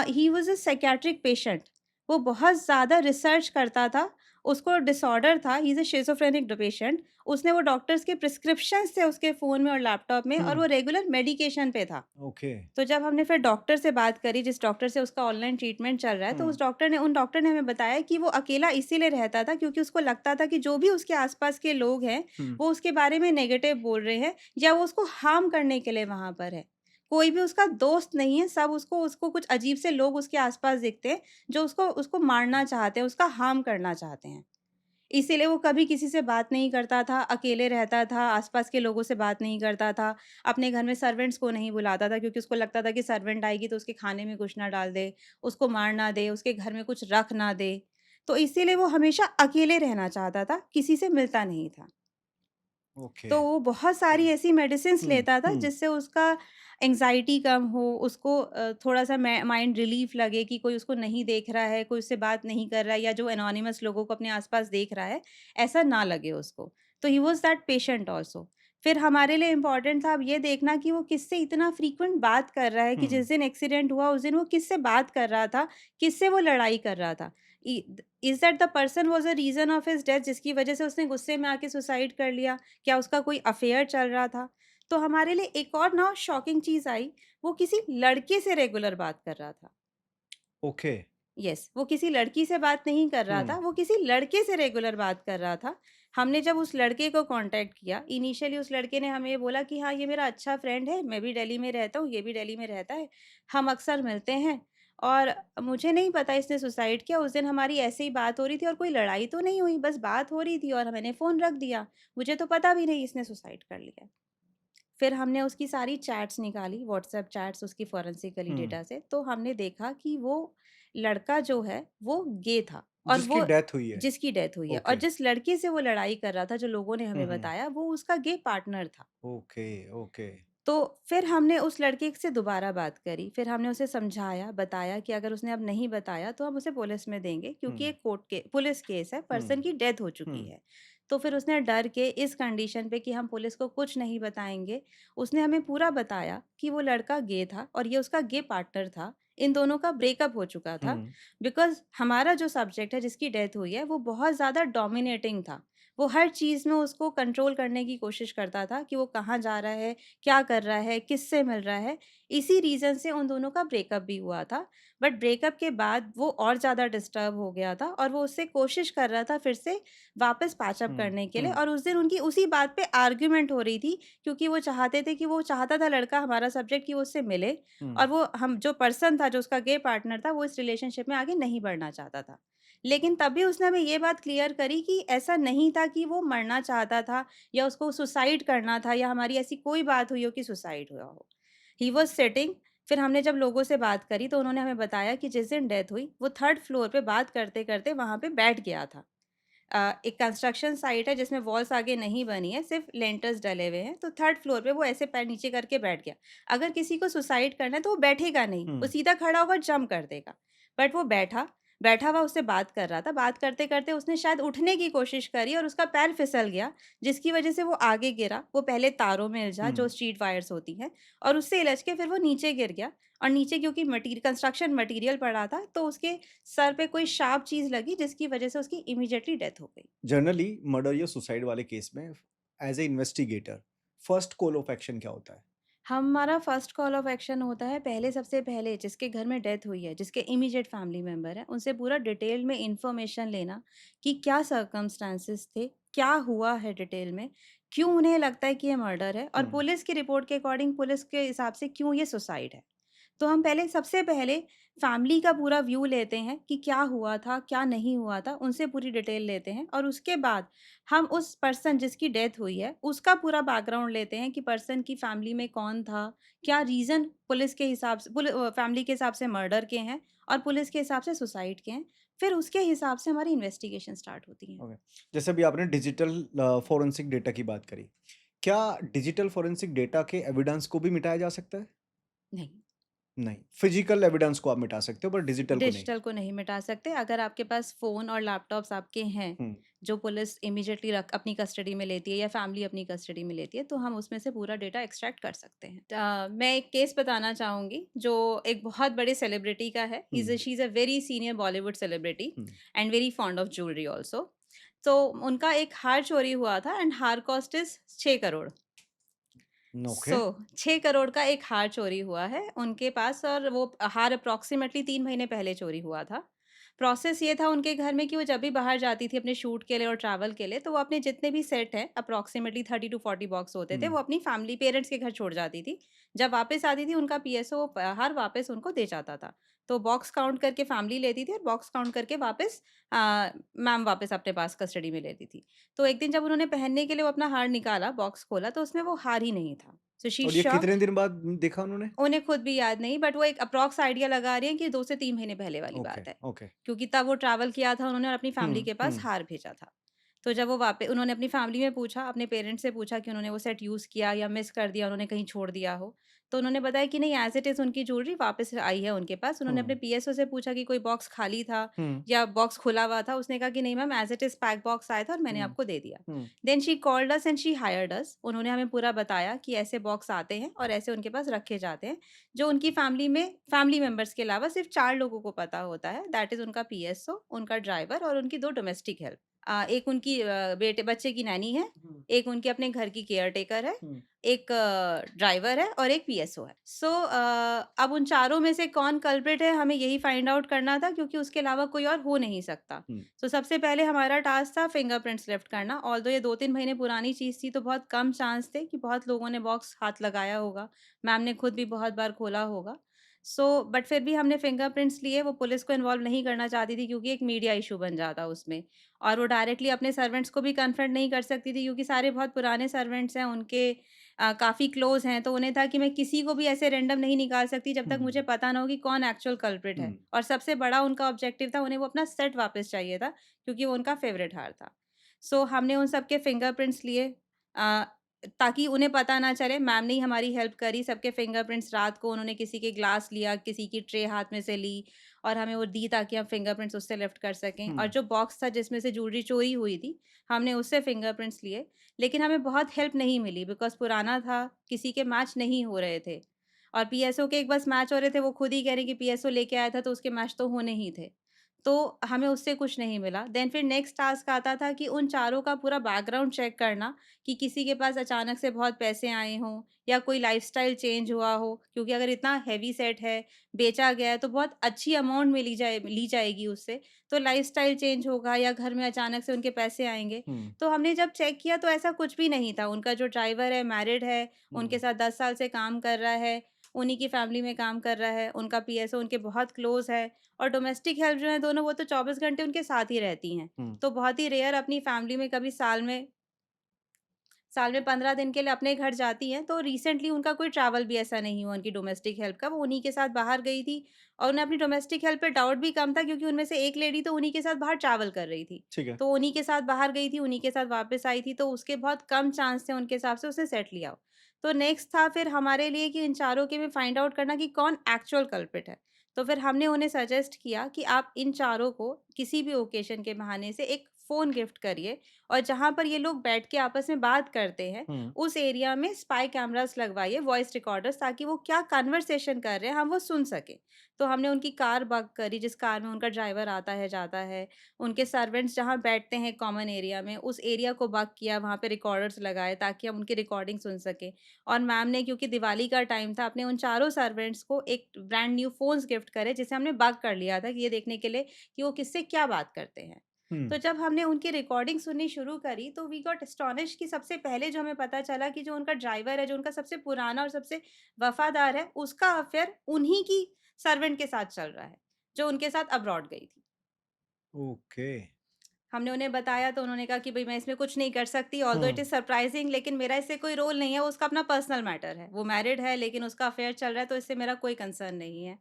he was a psychiatric patient. वो बहुत ज़्यादा रिसर्च करता था, उसको डिसऑर्डर था, ही इज़ अ शिज़ोफ्रेनिक पेशेंट। उसने वो डॉक्टर्स के प्रिस्क्रिप्शंस थे उसके फ़ोन में और लैपटॉप में, और हुँ, वो रेगुलर मेडिकेशन पे था। ओके। तो जब हमने फिर डॉक्टर से बात करी, जिस डॉक्टर से उसका ऑनलाइन ट्रीटमेंट चल रहा है, तो हुँ, उन डॉक्टर ने हमें बताया कि वो अकेला इसीलिए रहता था क्योंकि उसको लगता था कि जो भी उसके आस-पास के लोग हैं, हुँ, वो उसके बारे में नेगेटिव बोल रहे हैं या वो उसको हार्म करने के लिए वहाँ पर है। कोई भी उसका दोस्त नहीं है, सब उसको उसको कुछ अजीब से लोग उसके आस-पास दिखते हैं, जो उसको उसको मारना चाहते हैं, उसका हार्म करना चाहते हैं। इसीलिए वो कभी किसी से बात नहीं करता था, अकेले रहता था, आस-पास के लोगों से बात नहीं करता था, अपने घर में सर्वेंट्स को नहीं बुलाता था, क्योंकि उसको लगता था कि सर्वेंट आएगी तो उसके खाने में कुछ ना डाल दे, उसको मार ना दे, उसके घर में कुछ रख ना दे। तो इसीलिए वो हमेशा अकेले रहना चाहता था, किसी से मिलता नहीं था। ओके। तो वो बहुत सारी ऐसी मेडिसिन्स हुँ, लेता था हुँ, जिससे उसका एंग्ज़ायटी कम हो, उसको थोड़ा-सा माइंड रिलीफ़ लगे कि कोई उसको नहीं देख रहा है, कोई उससे बात नहीं कर रहा है, या जो एनोनिमस लोगों को अपने आस-पास देख रहा है, ऐसा ना लगे उसको। तो he was that patient also. फिर हमारे लिए इम्पोर्टेंट था अब ये देखना कि वो किससे इतना फ्रीक्वेंट बात कर रहा है, कि हुँ, जिस दिन एक्सीडेंट हुआ उस दिन वो किससे बात कर रहा था, किससे वो लड़ाई कर रहा था। Is that the person was a reason of his death, जिसकी वज़ह से उसने गुस्से में आके सुसाइड कर लिया? क्या उसका कोई अफ़ेयर चल रहा था? तो हमारे लिए एक और ना शॉकिंग चीज़ आई, वो किसी लड़के से रेगुलर बात कर रहा था। ओके। येस, वो किसी लड़की से बात नहीं कर रहा हुँ, था, वो किसी लड़के से रेगुलर बात कर रहा था। हमने जब उस लड़के को कॉन्टैक्ट किया, इनिशियली उस लड़के ने हमें ये बोला कि हाँ, ये मेरा अच्छा फ्रेंड है, मैं भी दिल्ली में रहता हूँ, ये भी दिल्ली में रहता है, हम अक्सर मिलते हैं और मुझे नहीं पता इसने सुसाइड किया। उस दिन हमारी ऐसे ही बात हो रही थी और कोई लड़ाई तो नहीं हुई, बस बात हो रही थी और मैंने फ़ोन रख दिया। मुझे तो पता भी नहीं इसने सुसाइड कर लिया। फिर हमने उसकी सारी चैट्स निकाली, व्हाट्सएप चैट्स उसकी फोरेंसिकली हुँ, डेटा से, तो हमने देखा कि वो लड़का जो है, वो गे था, और जिसकी वो डेथ हुई है। जिसकी डेथ हुई है, और ओके। जिस लड़के से वो लड़ाई कर रहा था, जो लोगों ने हुँ, हमें हुँ, बताया, वो उसका गे पार्टनर था। Okay, okay. तो फिर हमने उस लड़के से दोबारा बात करी, फिर हमने उसे समझाया, बताया कि अगर उसने अब नहीं बताया तो हम उसे पुलिस में देंगे, क्योंकि हुँ, एक पुलिस केस है, हुँ, पर्सन की डेथ हो चुकी हुँ, है। तो फिर उसने डर के इस कंडीशन पे कि हम पुलिस को कुछ नहीं बताएँगे, उसने हमें पूरा बताया कि वो लड़का गे था और ये उसका गे पार्टनर था। इन दोनों का ब्रेकअप हो चुका था हुँ, बिकॉज़ हमारा जो सब्जेक्ट है जिसकी डेथ हुई है, वो बहुत ज़्यादा डोमिनेटिंग था। वो हर चीज़ में उसको कंट्रोल करने की कोशिश करता था कि वो कहाँ जा रहा है, क्या कर रहा है, किससे मिल रहा है। इसी रीज़न से उन दोनों का ब्रेकअप भी हुआ था। बट ब्रेकअप के बाद वो और ज़्यादा डिस्टर्ब हो गया था और वो उससे कोशिश कर रहा था फिर से वापस पैच अप हुँ, करने के लिए हुँ, और उस दिन उनकी उसी बात पे आर्ग्यूमेंट हो रही थी क्योंकि वो चाहते थे कि वो चाहता था लड़का हमारा सब्जेक्ट कि वो उससे मिले हुँ, और वो हम जो पर्सन था, जो उसका गे पार्टनर था, वो इस रिलेशनशिप में आगे नहीं बढ़ना चाहता था। लेकिन तब भी उसने हमें ये बात क्लियर करी कि ऐसा नहीं था कि वो मरना चाहता था या उसको सुसाइड करना था या हमारी ऐसी कोई बात हुई हो कि सुसाइड हुआ हो। He was sitting. फिर हमने जब लोगों से बात करी तो उन्होंने हमें बताया कि जिस दिन डेथ हुई, वो 3rd फ्लोर पे बात करते-करते वहाँ पे बैठ गया था। एक कंस्ट्रक्शन साइट है जिसमें वॉल्स आगे नहीं बनी है, सिर्फ़ लिंटल्स डले हुए हैं, तो 3rd फ्लोर पे वो ऐसे पैर नीचे करके बैठ गया। अगर किसी को सुसाइड करना है तो वो बैठेगा नहीं, वो हुँ, सीधा खड़ा होकर जंप कर देगा। बट वो बैठा, बैठा हुआ उससे बात कर रहा था, बात करते-करते उसने शायद उठने की कोशिश करी और उसका पैर फिसल गया, जिसकी वज़ह से वो आगे गिरा। वो पहले तारों में उलझा हुँ। जो स्ट्रीट वायर्स होती हैं और उससे इलझ के फिर वो नीचे गिर गया और नीचे क्योंकि कंस्ट्रक्शन मटीरियल पड़ा था, तो उसके सर पे कोई शार्प चीज़ लगी जिसकी वज़ह से उसकी इमीडिएटली डेथ हो गई। जनरली मर्डर या सुसाइड वाले केस में as a investigator first call of action क्या होता है? हमारा फर्स्ट कॉल ऑफ एक्शन होता है पहले सबसे पहले जिसके घर में डेथ हुई है, जिसके इमीडिएट फैमिली मेंबर हैं, उनसे पूरा डिटेल में इन्फॉर्मेशन लेना कि क्या सर्कमस्टेंसेस थे, क्या हुआ है डिटेल में, क्यों उन्हें लगता है कि ये मर्डर है और हुँ, पुलिस की रिपोर्ट के अकॉर्डिंग पुलिस के हिसाब से क्यों ये सुसाइड है। तो हम पहले सबसे पहले फैमिली का पूरा व्यू लेते हैं कि क्या हुआ था, क्या नहीं हुआ था, उनसे पूरी डिटेल लेते हैं और उसके बाद हम उस पर्सन जिसकी डेथ हुई है, उसका पूरा बैकग्राउंड लेते हैं कि पर्सन की फैमिली में कौन था, क्या रीज़न पुलिस के हिसाब से फैमिली के हिसाब से मर्डर के हैं और पुलिस के हिसाब से सुसाइड के हैं। फिर उसके हिसाब से हमारी इन्वेस्टिगेशन स्टार्ट होती है। ओके। जैसे अभी आपने डिजिटल फोरेंसिक डेटा की बात करी। क्या डिजिटल फोरेंसिक डेटा के एविडेंस को भी मिटाया जा सकता है? नहीं। नहीं, फिजिकल एविडेंस को आप मिटा सकते हो पर डिजिटल को नहीं। डिजिटल को नहीं मिटा सकते। अगर आपके पास फ़ोन और लैपटॉप्स आपके हैं, हुँ, जो पुलिस इमीडिएटली रख अपनी कस्टडी में लेती है या फैमिली अपनी कस्टडी में लेती है, तो हम उसमें से पूरा डेटा एक्सट्रैक्ट कर सकते हैं। मैं एक केस बताना चाहूँगी, जो एक बहुत बड़े सेलिब्रिटी का है। Um, she is a very senior Bollywood celebrity um, and very fond of jewellery also. तो उनका एक हार चोरी हुआ था एंड हार cost is 6 crore. Okay. 6 crore का एक हार चोरी हुआ है उनके पास और वो हार अप्रॉक्सिमेटली 3 महीने पहले चोरी हुआ था। प्रोसेस ये था उनके घर में कि वो जब भी बाहर जाती थी अपने शूट के लिए और ट्रैवल के लिए, तो वो अपने जितने भी सेट हैं, अप्रॉक्सिमेटली 30 टू 40 बॉक्स होते थे, हुँ, वो अपनी फैमिली पेरेंट्स के घर छोड़ जाती थी। जब वापस आती थी, उनका पीएसओ हार वापस उनको दे जाता था। तो बॉक्स काउंट करके फैमिली लेती थी और बॉक्स काउंट करके वापस मैम वापस अपने पास कस्टडी में लेती थी। तो एक दिन जब उन्होंने पहनने के लिए वो अपना हार निकाला, बॉक्स खोला, तो उसमें वो हार ही नहीं था। सो शी इज़ और ये कितने शॉक्ड। दिन बाद देखा उन्होंने? उन्हें खुद भी याद नहीं बट वो एक अप्रॉक्स आइडिया लगा रही हैं कि 2 से 3 महीने पहले वाली ओके, बात है। ओके। क्योंकि तब वो ट्रैवल किया था उन्होंने और अपनी फैमिली हुँ, के पास हुँ, हार भेजा था। तो जब वो उन्होंने अपनी फैमिली में पूछा, अपने पेरेंट्स से पूछा कि उन्होंने वो सेट यूज़ किया या मिस कर दिया, उन्होंने कहीं छोड़ दिया हो। तो उन्होंने बताया कि नहीं एज़ इट इज़ उनकी ज्वेलरी वापस आई है उनके पास। उन्होंने अपने हुँ, पीएसओ से पूछा कि कोई बॉक्स खाली था हुँ, या बॉक्स खुला हुआ था? उसने कहा कि नहीं ma'am as it is pack box आया था और मैंने हुँ, आपको दे दिया। Um, then she called us and she hired us. उन्होंने हमें पूरा बताया कि ऐसे बॉक्स आते हैं और ऐसे उनके पास रखे जाते हैं। जो उनकी फैमिली मेंबर्स के अलावा सिर्फ़ 4 लोगों को पता होता है, दैट इज़ उनका पीएसओ, उनका ड्राइवर और उनकी 2 डोमेस्टिक हेल्प। एक उनकी बेटे बच्चे की नैनी है, हुँ, एक उनके अपने घर की केयरटेकर है, हुँ, एक ड्राइवर है और एक पीएसओ है। अब उन चारों में से कौन कल्प्रिट है हमें यही फाइंड आउट करना था क्योंकि उसके अलावा कोई और हो नहीं सकता। हुँ, सबसे पहले हमारा टास्क था फिंगरप्रिंट्स लेफ्ट करना, ऑल्दो ये 2-3 महीने पुरानी चीज़ थी तो बहुत कम चांस थे कि बहुत लोगों ने बॉक्स हाथ लगाया होगा। मैम ने खुद भी बहुत बार खोला होगा। बट फिर भी हमने फिंगरप्रिंट्स लिए, वो पुलिस को इन्वॉल्व नहीं करना चाहती थी क्योंकि एक मीडिया इश्यू बन जाता उसमें और वो डायरेक्टली अपने सर्वेंट्स को भी कन्फ्रंट नहीं कर सकती थी क्योंकि सारे बहुत पुराने सर्वेंट्स हैं, उनके काफ़ी क्लोज़ हैं, तो उन्हें था कि मैं किसी को भी ऐसे रैंडम नहीं निकाल सकती जब तक हुँ, मुझे पता ना हो कि कौन एक्चुअल कल्प्रिट है हुँ, और सबसे बड़ा उनका ऑब्जेक्टिव था, उन्हें वो अपना सेट वापस चाहिए था क्योंकि वो उनका फ़ेवरेट हार था। हमने उन सबके फिंगरप्रिंट्स लिए अ, ताकि उन्हें पता ना चले, मैम ने ही हमारी हेल्प करी, सबके फिंगरप्रिंट्स रात को उन्होंने किसी के ग्लास लिया, किसी की ट्रे हाथ में से ली और हमें वो दी ताकि हम फिंगरप्रिंट्स उससे लिफ्ट कर सकें। और हुँ। जो बॉक्स था जिसमें से ज्वेलरी चोरी हुई थी, हमने उससे फिंगरप्रिंट्स लिए, लेकिन हमें बहुत हेल्प नहीं मिली बिकॉज़ पुराना था, किसी के मैच नहीं हो रहे थे। और पीएसओ के एक बस मैच हो रहे थे, वो खुद ही कह रहे हैं कि पीएसओ लेके आया था तो उसके मैच तो होने ही थे। तो हमें उससे कुछ नहीं मिला। देन फिर नेक्स्ट टास्क आता था कि उन चारों का पूरा बैकग्राउंड चेक करना कि किसी के पास अचानक से बहुत पैसे आए हों या कोई लाइफ़स्टाइल चेंज हुआ हो, क्योंकि अगर इतना हेवी सेट है, बेचा गया है तो बहुत अच्छी अमाउंट में ली जाएगी उससे। तो लाइफ़स्टाइल चेंज होगा या घर में अचानक से उनके पैसे आएँगे। हुँ, तो हमने जब चेक किया तो ऐसा कुछ भी नहीं था। उनका जो ड्राइवर है मैरिड है, उनके हुँ। साथ 10 साल से काम कर रहा है, उन्हीं की फैमिली में काम कर रहा है, उनका पीएसओ उनके बहुत क्लोज़ है। और डोमेस्टिक हेल्प जो है दोनों, वो तो 24 घंटे उनके साथ ही रहती हैं। हुँ। तो बहुत ही रेयर अपनी फैमिली में कभी साल में 15 दिन के लिए अपने घर जाती हैं। तो रिसेंटली उनका कोई ट्रैवल भी ऐसा नहीं हुआ उनकी डोमेस्टिक हेल्प का, वो उन्हीं के साथ बाहर गई थी। और उन्हें अपनी डोमेस्टिक हेल्प पे डाउट भी कम था क्योंकि उनमें से एक लेडी तो उन्हीं के साथ बाहर ट्रैवल कर रही थी। ठीक है। तो उन्हीं के साथ बाहर गई थी, उन्हीं के साथ वापस आई थी, तो उसके बहुत कम चांस थे उनके हिसाब से उसने सेट लिया हो। तो नेक्स्ट था फिर हमारे लिए कि इन चारों के में फाइंड आउट करना कि कौन एक्चुअल कल्प्रिट है। तो फिर हमने उन्हें सजेस्ट किया कि आप इन चारों को किसी भी ओकेशन के बहाने से एक फ़ोन गिफ्ट करिए और जहाँ पर ये लोग बैठ के आपस में बात करते हैं, हुँ। उस एरिया में स्पाई कैमरास लगवाइए, वॉइस रिकॉर्डर्स, ताकि वो क्या कन्वर्सेशन कर रहे हैं, हम वो सुन सकें। तो हमने उनकी कार बग करी, जिस कार में उनका ड्राइवर आता है, जाता है। उनके सर्वेंट्स जहाँ बैठते हैं कॉमन एरिया में, उस एरिया को बग किया, वहाँ पे रिकॉर्डर्स लगाए ताकि हम उनकी रिकॉर्डिंग सुन सकें। और मैम ने, क्योंकि दिवाली का टाइम था, अपने उन चारों सर्वेंट्स को एक ब्रांड न्यू फ़ोन्स गिफ्ट करे, जिसे हमने बग कर लिया था कि ये देखने के लिए कि वो किससे क्या बात करते हैं। हुँ। तो जब हमने उनकी रिकॉर्डिंग सुननी शुरू करी तो वी गॉट एस्टोनिश्ड कि सबसे पहले जो हमें पता चला कि जो उनका ड्राइवर है, जो उनका सबसे पुराना और सबसे वफ़ादार है, उसका अफ़ेयर उन्हीं की सर्वेंट के साथ चल रहा है, जो उनके साथ अब्रॉड गई थी। ओके। हमने उन्हें बताया तो उन्होंने कहा कि भई मैं इसमें कुछ नहीं कर सकती, although it hmm. Is surprising, लेकिन मेरा इससे कोई रोल नहीं है, वो उसका अपना पर्सनल मैटर है। वो मैरिड है लेकिन उसका अफ़ेयर चल रहा है, तो इससे मेरा कोई कंसर्न नहीं है।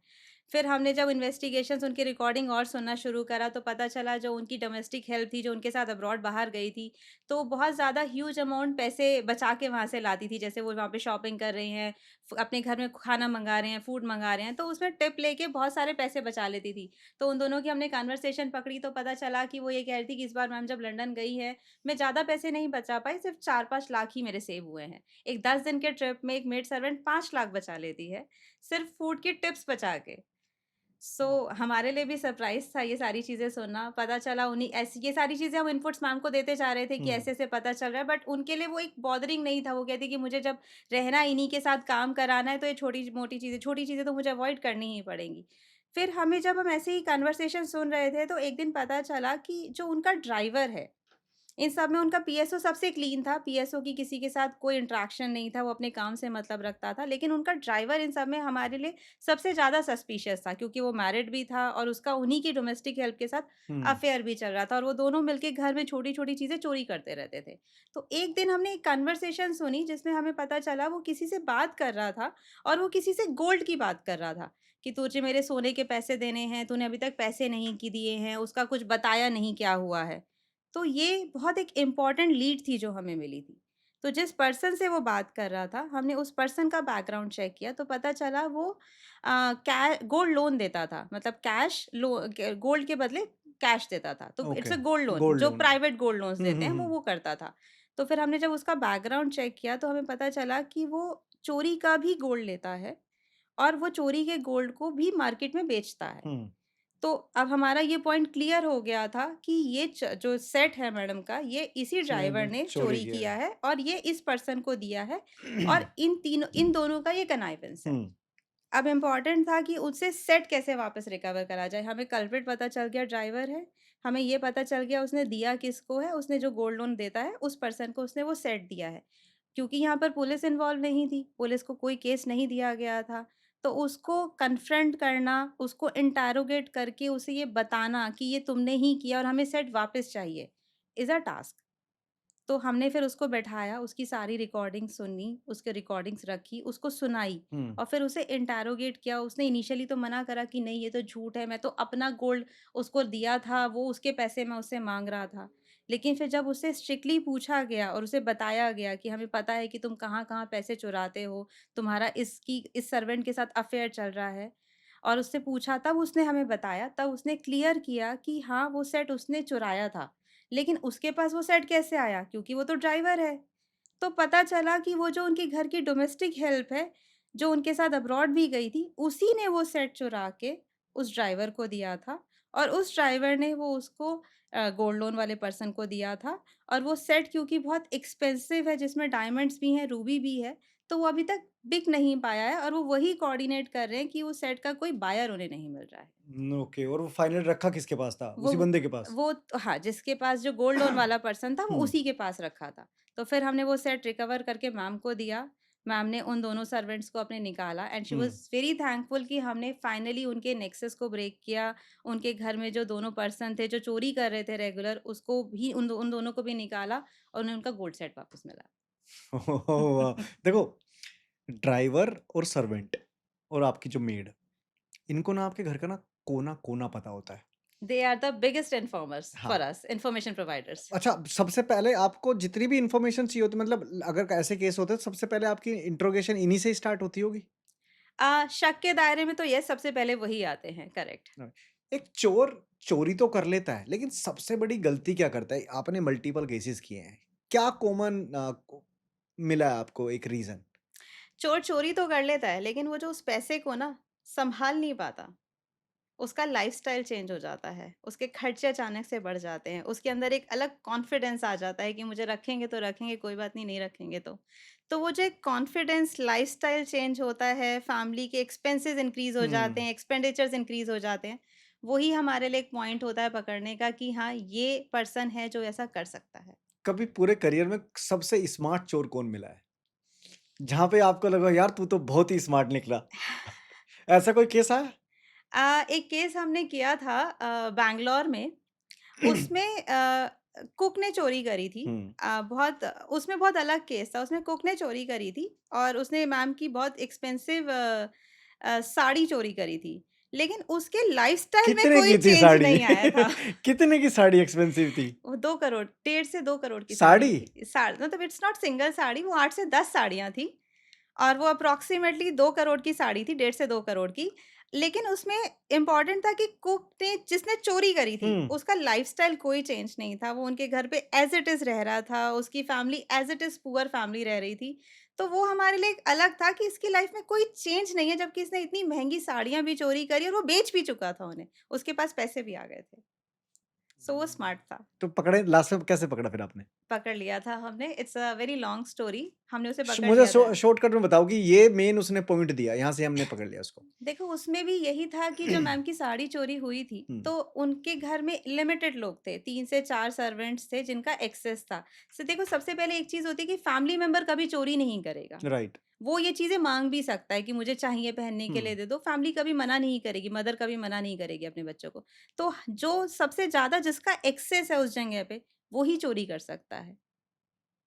फिर हमने जब इन्वेस्टिगेशंस उनकी रिकॉर्डिंग और सुनना शुरू करा तो पता चला जो उनकी डोमेस्टिक हेल्प थी, जो उनके साथ अब्रॉड बाहर गई थी, तो बहुत ज़्यादा ह्यूज अमाउंट पैसे बचा के वहाँ से लाती थी। जैसे वो वहाँ पे शॉपिंग कर रही हैं, अपने घर में खाना मँगा रहे हैं, फूड मँगा रहे हैं, तो उसमें टिप लेके बहुत सारे पैसे बचा लेती थी। तो उन दोनों की हमने कन्वर्सेशन पकड़ी तो पता चला कि वो ये कह रही थी कि इस बार मैम जब लंदन गई है, मैं ज़्यादा पैसे नहीं बचा पाई, सिर्फ़ 4-5 लाख ही मेरे सेव हुए हैं। एक 10 दिन के ट्रिप में एक मेड सर्वेंट 5 लाख बचा लेती है, सिर्फ़ फूड की टिप्स बचा के। सो हमारे लिए भी सरप्राइज़ था ये सारी चीज़ें सुनना। पता चला उन्हीं ऐसी ये सारी चीज़ें हम इनपुट्स मैम को देते जा रहे थे कि हुँ। ऐसे-ऐसे पता चल रहा है, बट उनके लिए वो एक बॉदरिंग नहीं था। वो कहती कि मुझे जब रहना इन्हीं के साथ काम कराना है तो ये छोटी चीज़ें तो मुझे अवॉइड करनी ही पड़ेंगी। फिर हमें जब हम ऐसे ही कन्वर्सेशन सुन रहे थे तो एक दिन पता चला कि जो उनका ड्राइवर है, इन सब में उनका पीएसओ सबसे क्लीन था, पीएसओ की किसी के साथ कोई इंटरैक्शन नहीं था, वो अपने काम से मतलब रखता था। लेकिन उनका ड्राइवर इन सब में हमारे लिए सबसे ज़्यादा सस्पिशियस था क्योंकि वो मैरिड भी था और उसका उन्हीं की डोमेस्टिक हेल्प के साथ हुँ। अफेयर भी चल रहा था और वो दोनों मिलके घर में छोटी-छोटी चीज़ें चोरी करते रहते थे। तो एक दिन हमने एक कन्वर्सेशन सुनी जिसमें हमें पता चला वो किसी से बात कर रहा था और वो किसी से गोल्ड की बात कर रहा था कि तुझे मेरे सोने के पैसे देने हैं, तूने अभी तक पैसे नहीं की दिए हैं, उसका कुछ बताया नहीं क्या हुआ है। तो ये बहुत एक इम्पॉर्टेंट लीड थी जो हमें मिली थी। तो जिस पर्सन से वो बात कर रहा था, हमने उस पर्सन का बैकग्राउंड चेक किया तो पता चला वो कै गोल्ड लोन देता था। मतलब कैश लो ग गोल्ड के बदले कैश देता था। तो it's okay. A gold loan, gold जो लोन। प्राइवेट गोल्ड लोन्स हुँ, देते हुँ, हैं हुँ। वो करता था। तो फिर हमने जब उसका बैकग्राउंड चेक किया तो हमें पता चला कि वो चोरी का भी गोल्ड लेता है और वो चोरी के गोल्ड को भी मार्केट में बेचता है। हुँ। तो अब हमारा ये पॉइंट क्लियर हो गया था कि ये जो सेट है मैडम का, ये इसी ड्राइवर जिन्होंने ने चोरी चोरी किया किया है। है और ये इस पर्सन को दिया है और इन दोनों का ये कनाइवेंस है। हुँ। अब इम्पोर्टेंट था कि उससे सेट कैसे वापस रिकवर करा जाए। हमें कल्प्रिट पता चल गया ड्राइवर है, हमें ये पता चल गया उसने दिया किसको है, उसने जो गोल्ड लोन देता है उस पर्सन को उसने वो सेट दिया है। क्योंकि यहाँ पर पुलिस इन्वॉल्व नहीं थी, पुलिस को कोई केस नहीं दिया गया था, तो उसको कन्फ्रंट करना, उसको इंटेरोगेट करके उसे ये बताना कि ये तुमने ही किया और हमें सेट वापस चाहिए, इज़ अ टास्क। तो हमने फिर उसको बैठाया, उसकी सारी रिकॉर्डिंग सुनी, उसकी रिकॉर्डिंग्स रखी, उसको सुनाई हुँ। और फिर उसे इंटेरोगेट किया। उसने इनिशियली तो मना करा कि नहीं ये तो झूठ है, मैं तो अपना गोल्ड उसको दिया था, वो उसके पैसे मैं उससे माँग रहा था। लेकिन फिर जब उससे स्ट्रिक्टली पूछा गया और उसे बताया गया कि हमें पता है कि तुम कहाँ-कहाँ पैसे चुराते हो, तुम्हारा इस सर्वेंट के साथ अफ़ेयर चल रहा है और उससे पूछा तब उसने हमें बताया, तब उसने क्लियर किया कि हाँ, वो सेट उसने चुराया था। लेकिन उसके पास वो सेट कैसे आया? क्योंकि वो तो ड्राइवर है। तो पता चला कि वो जो उनके घर की डोमेस्टिक हेल्प है, जो उनके साथ अब्रॉड भी गई थी, उसी ने वो सेट चुरा के उस ड्राइवर को दिया था और उस ड्राइवर ने वो उसको गोल्ड लोन वाले पर्सन को दिया था और वो सेट क्योंकि बहुत एक्सपेंसिव है, जिसमें डायमंड्स भी हैं, रूबी भी है, तो वो अभी तक बिक नहीं पाया है और वो वही कोऑर्डिनेट कर रहे हैं कि उस सेट का कोई बायर उन्हें नहीं मिल रहा है। ओके, और वो फाइनल रखा किसके पास था? वो उसी बंदे के पास? हाँ, जिसके पास जो गोल्ड लोन वाला पर्सन था, वो हुँ, उसी के पास रखा था। तो फिर हमने वो सेट रिकवर करके मैम को दिया। मैम ने उन दोनों सर्वेंट्स को अपने निकाला and she hmm. Was very thankful कि हमने फाइनली उनके नेक्सस को ब्रेक किया। उनके घर में जो दोनों पर्सन थे, जो चोरी कर रहे थे रेगुलर, उसको भी उन दोनों को भी निकाला और उन्हें उनका गोल्ड सेट वापस मिला। वाह! देखो, ड्राइवर और सर्वेंट और आपकी जो मेड, इनको ना आपके घर का ना कोना-कोना पता होता है। They are the biggest informers हाँ। For us, information providers. अच्छा, सबसे पहले आपको जितनी भी इन्फॉर्मेशन चाहिए होती है, मतलब अगर ऐसे केस होते हैं तो सबसे पहले आपकी इंट्रोगेशन इन्हीं से ही स्टार्ट होती होगी? शक के दायरे में तो यस, सबसे पहले वही आते हैं, करेक्ट। हाँ। एक चोर चोरी तो कर लेता है, लेकिन सबसे बड़ी गलती क्या करता है? आपने मल्टीपल केसेस किए हैं। क्या कॉमन मिला है आपको एक रीज़न? चोर चोरी तो कर लेता है, लेकिन वो जो उस पैसे को ना सँभाल नहीं पाता, उसका लाइफ़स्टाइल चेंज हो जाता है, उसके खर्चे अचानक से बढ़ जाते हैं, उसके अंदर एक अलग कॉन्फिडेंस आ जाता है कि मुझे रखेंगे तो रखेंगे, कोई बात नहीं, नहीं रखेंगे तो। तो वो जो एक कॉन्फिडेंस लाइफ़स्टाइल चेंज होता है, फैमिली के एक्सपेंसेस इंक्रीज़ हो जाते हुँ। हैं, एक्सपेंडिचर्स इंक्रीज़ हो जाते हैं, वही हमारे लिए एक पॉइंट होता है पकड़ने का कि हाँ, ये पर्सन है जो ऐसा कर सकता है। कभी पूरे करियर में सबसे स्मार्ट चोर कौन मिला है? जहाँ पे आपको लगा यार तू तो बहुत ही स्मार्ट निकला। ऐसा कोई केस आया? एक केस हमने किया था बैंगलोर में। उसमें कुक ने चोरी करी थी। हुँ। बहुत उसमें बहुत अलग केस था। उसमें कुक ने चोरी करी थी और उसने मैम की बहुत एक्सपेंसिव साड़ी चोरी करी थी। लेकिन उसके लाइफ़स्टाइल में कितने कोई की थी चेंज साड़ी? नहीं आया था। कितने की साड़ी एक्सपेंसिव थी? वो 2 करोड़, डेढ़ से 2 करोड़ की साड़ी साड़ी? थी। मतलब इट्स नॉट सिंगल साड़ी, वो 8 से 10 साड़ियाँ थी। और वो अप्रॉक्सिमेटली 2 करोड़ की साड़ी थी, डेढ़ से 2 करोड़ की। लेकिन उसमें इम्पोर्टेंट था कि कुक ने जिसने चोरी करी थी, हुँ। उसका लाइफ़स्टाइल कोई चेंज नहीं था। वो उनके घर पे एज़ इट इज़ रह रहा था, उसकी family as it is poor family रह रही थी। तो वो हमारे लिए एक अलग था कि इसकी लाइफ़ में कोई चेंज नहीं है, जबकि इसने इतनी महँगी साड़ियाँ भी चोरी करी और वो बेच भी चुका था उन्हें। उसके पास पैसे भी आ गए थे। सो वो स्मार्ट था। तो पकड़े लास्ट में कैसे पकड़ा फिर आपने? पकड़ लिया था हमने। It's a very long story. हमने उसे पकड़ मुझे लिया था। शॉर्टकट में बताओ कि ये मेन उसने पॉइंट दिया, यहाँ से हमने पकड़ लिया उसको। देखो, उसमें भी यही था कि जो मैम की साड़ी चोरी हुई थी, हुँ, तो उनके घर में लिमिटेड लोग थे, 3 से 4 सर्वेंट्स थे जिनका एक्सेस था। देखो, सबसे पहले एक चीज़ होती है कि फैमिली मेंबर कभी चोरी नहीं करेगा। राइट। वो ये चीज़ें माँग भी सकता है कि मुझे चाहिए पहनने के लिए हुँ, दे दो, फैमिली कभी मना नहीं करेगी, मदर कभी मना नहीं करेगी अपने बच्चों को। तो जो सबसे ज़्यादा जिसका एक्सेस है उस जगह पे, वो ही चोरी कर सकता है।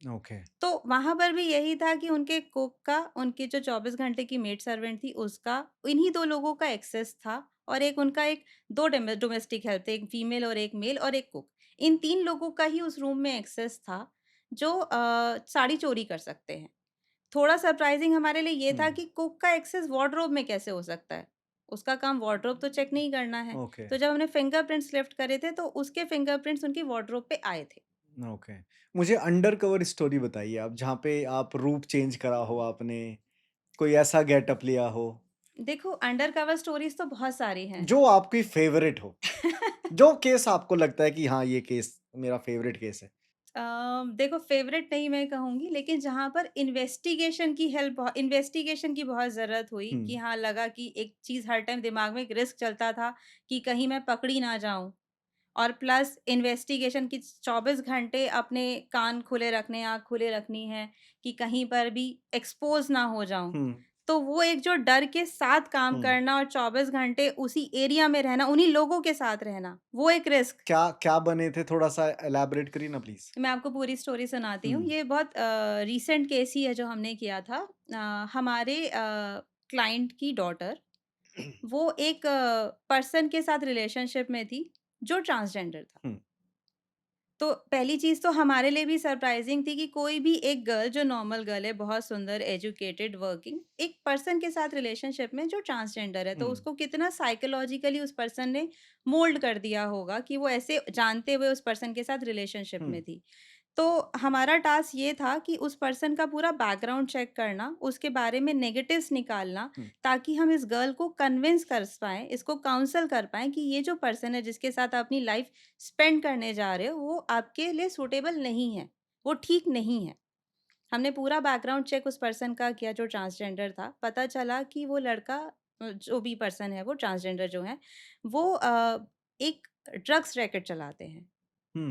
ओके। तो वहाँ पर भी यही था कि उनके कुक का, उनकी जो 24 घंटे की मेड सर्वेंट थी उसका, इन्हीं 2 लोगों का एक्सेस था और एक उनका एक 2 डोमेस्टिक हेल्प थे, एक फीमेल और एक मेल और एक कुक। इन 3 लोगों का ही उस रूम में एक्सेस था जो साड़ी चोरी कर सकते हैं। थोड़ा सरप्राइज़िंग हमारे लिए ये था हुँ, कि कुक का एक्सेस वार्डरोब में कैसे हो सकता है? उसका काम वार्डरोब तो चेक नहीं करना है। ओके, तो जब हमने फिंगरप्रिंट्स लिफ्ट करे थे तो उसके फिंगरप्रिंट्स उनकी वार्डरोब पे आए थे। ओके। मुझे अंडरकवर स्टोरी बताइए आप, जहाँ पे आप रूप चेंज करा हो आपने, कोई ऐसा गेटअप लिया हो, देखो, अंडर कवर स्टोरीज़ तो बहुत सारी हैं। जो आपकी फ़ेवरेट हो? जो केस आपको लगता है कि हाँ, ये केस मेरा फ़ेवरेट केस है? देखो, फ़ेवरेट नहीं मैं कहूँगी, लेकिन जहाँ पर इन्वेस्टिगेशन की बहुत ज़रूरत हुई हुँ, कि हाँ, लगा कि एक चीज़ हर टाइम दिमाग में एक रिस्क चलता था कि कहीं मैं पकड़ी ना जाऊँ। और प्लस इन्वेस्टिगेशन की 24 घंटे अपने कान खुले रखने, आँख खुले रखनी है कि कहीं पर भी एक्सपोज़ ना हो जाऊँ। हुँ, तो वो एक जो डर के साथ काम हुँ। करना और 24 घंटे उसी एरिया में रहना, उन्हीं लोगों के साथ रहना, वो एक रिस्क। क्या क्या बने थे, थोड़ा-सा एलैबोरेट करिए ना प्लीज़? मैं आपको पूरी स्टोरी सुनाती हूँ। हुँ, ये बहुत रीसेंट केस ही है जो हमने किया था। हमारे क्लाइंट की डॉटर, वो एक पर्सन के साथ रिलेशनशिप में थी जो ट्रांसजेंडर था। हुँ, तो पहली चीज़ तो हमारे लिए भी सरप्राइज़िंग थी कि कोई भी एक गर्ल जो नॉर्मल गर्ल है, बहुत सुंदर, एजुकेटेड, वर्किंग, एक पर्सन के साथ रिलेशनशिप में जो ट्रांसजेंडर है, तो हुँ, उसको कितना साइकोलॉजिकली उस पर्सन ने मोल्ड कर दिया होगा कि वो ऐसे जानते हुए उस पर्सन के साथ रिलेशनशिप हुँ, में थी। तो हमारा टास्क ये था कि उस पर्सन का पूरा बैकग्राउंड चेक करना, उसके बारे में नेगेटिव्स निकालना, हुँ, ताकि हम इस गर्ल को कन्विंस कर पाएँ, इसको काउंसल कर पाएँ कि ये जो पर्सन है जिसके साथ आप अपनी लाइफ़ स्पेंड करने जा रहे हो, वो आपके लिए सूटेबल नहीं है, वो ठीक नहीं है। हमने पूरा बैकग्राउंड चेक उस पर्सन का किया जो ट्रांसजेंडर था। पता चला कि वो लड़का जो भी पर्सन है वो ट्रांसजेंडर जो है, वो एक ड्रग्स रैकेट चलाते हैं। हुँ,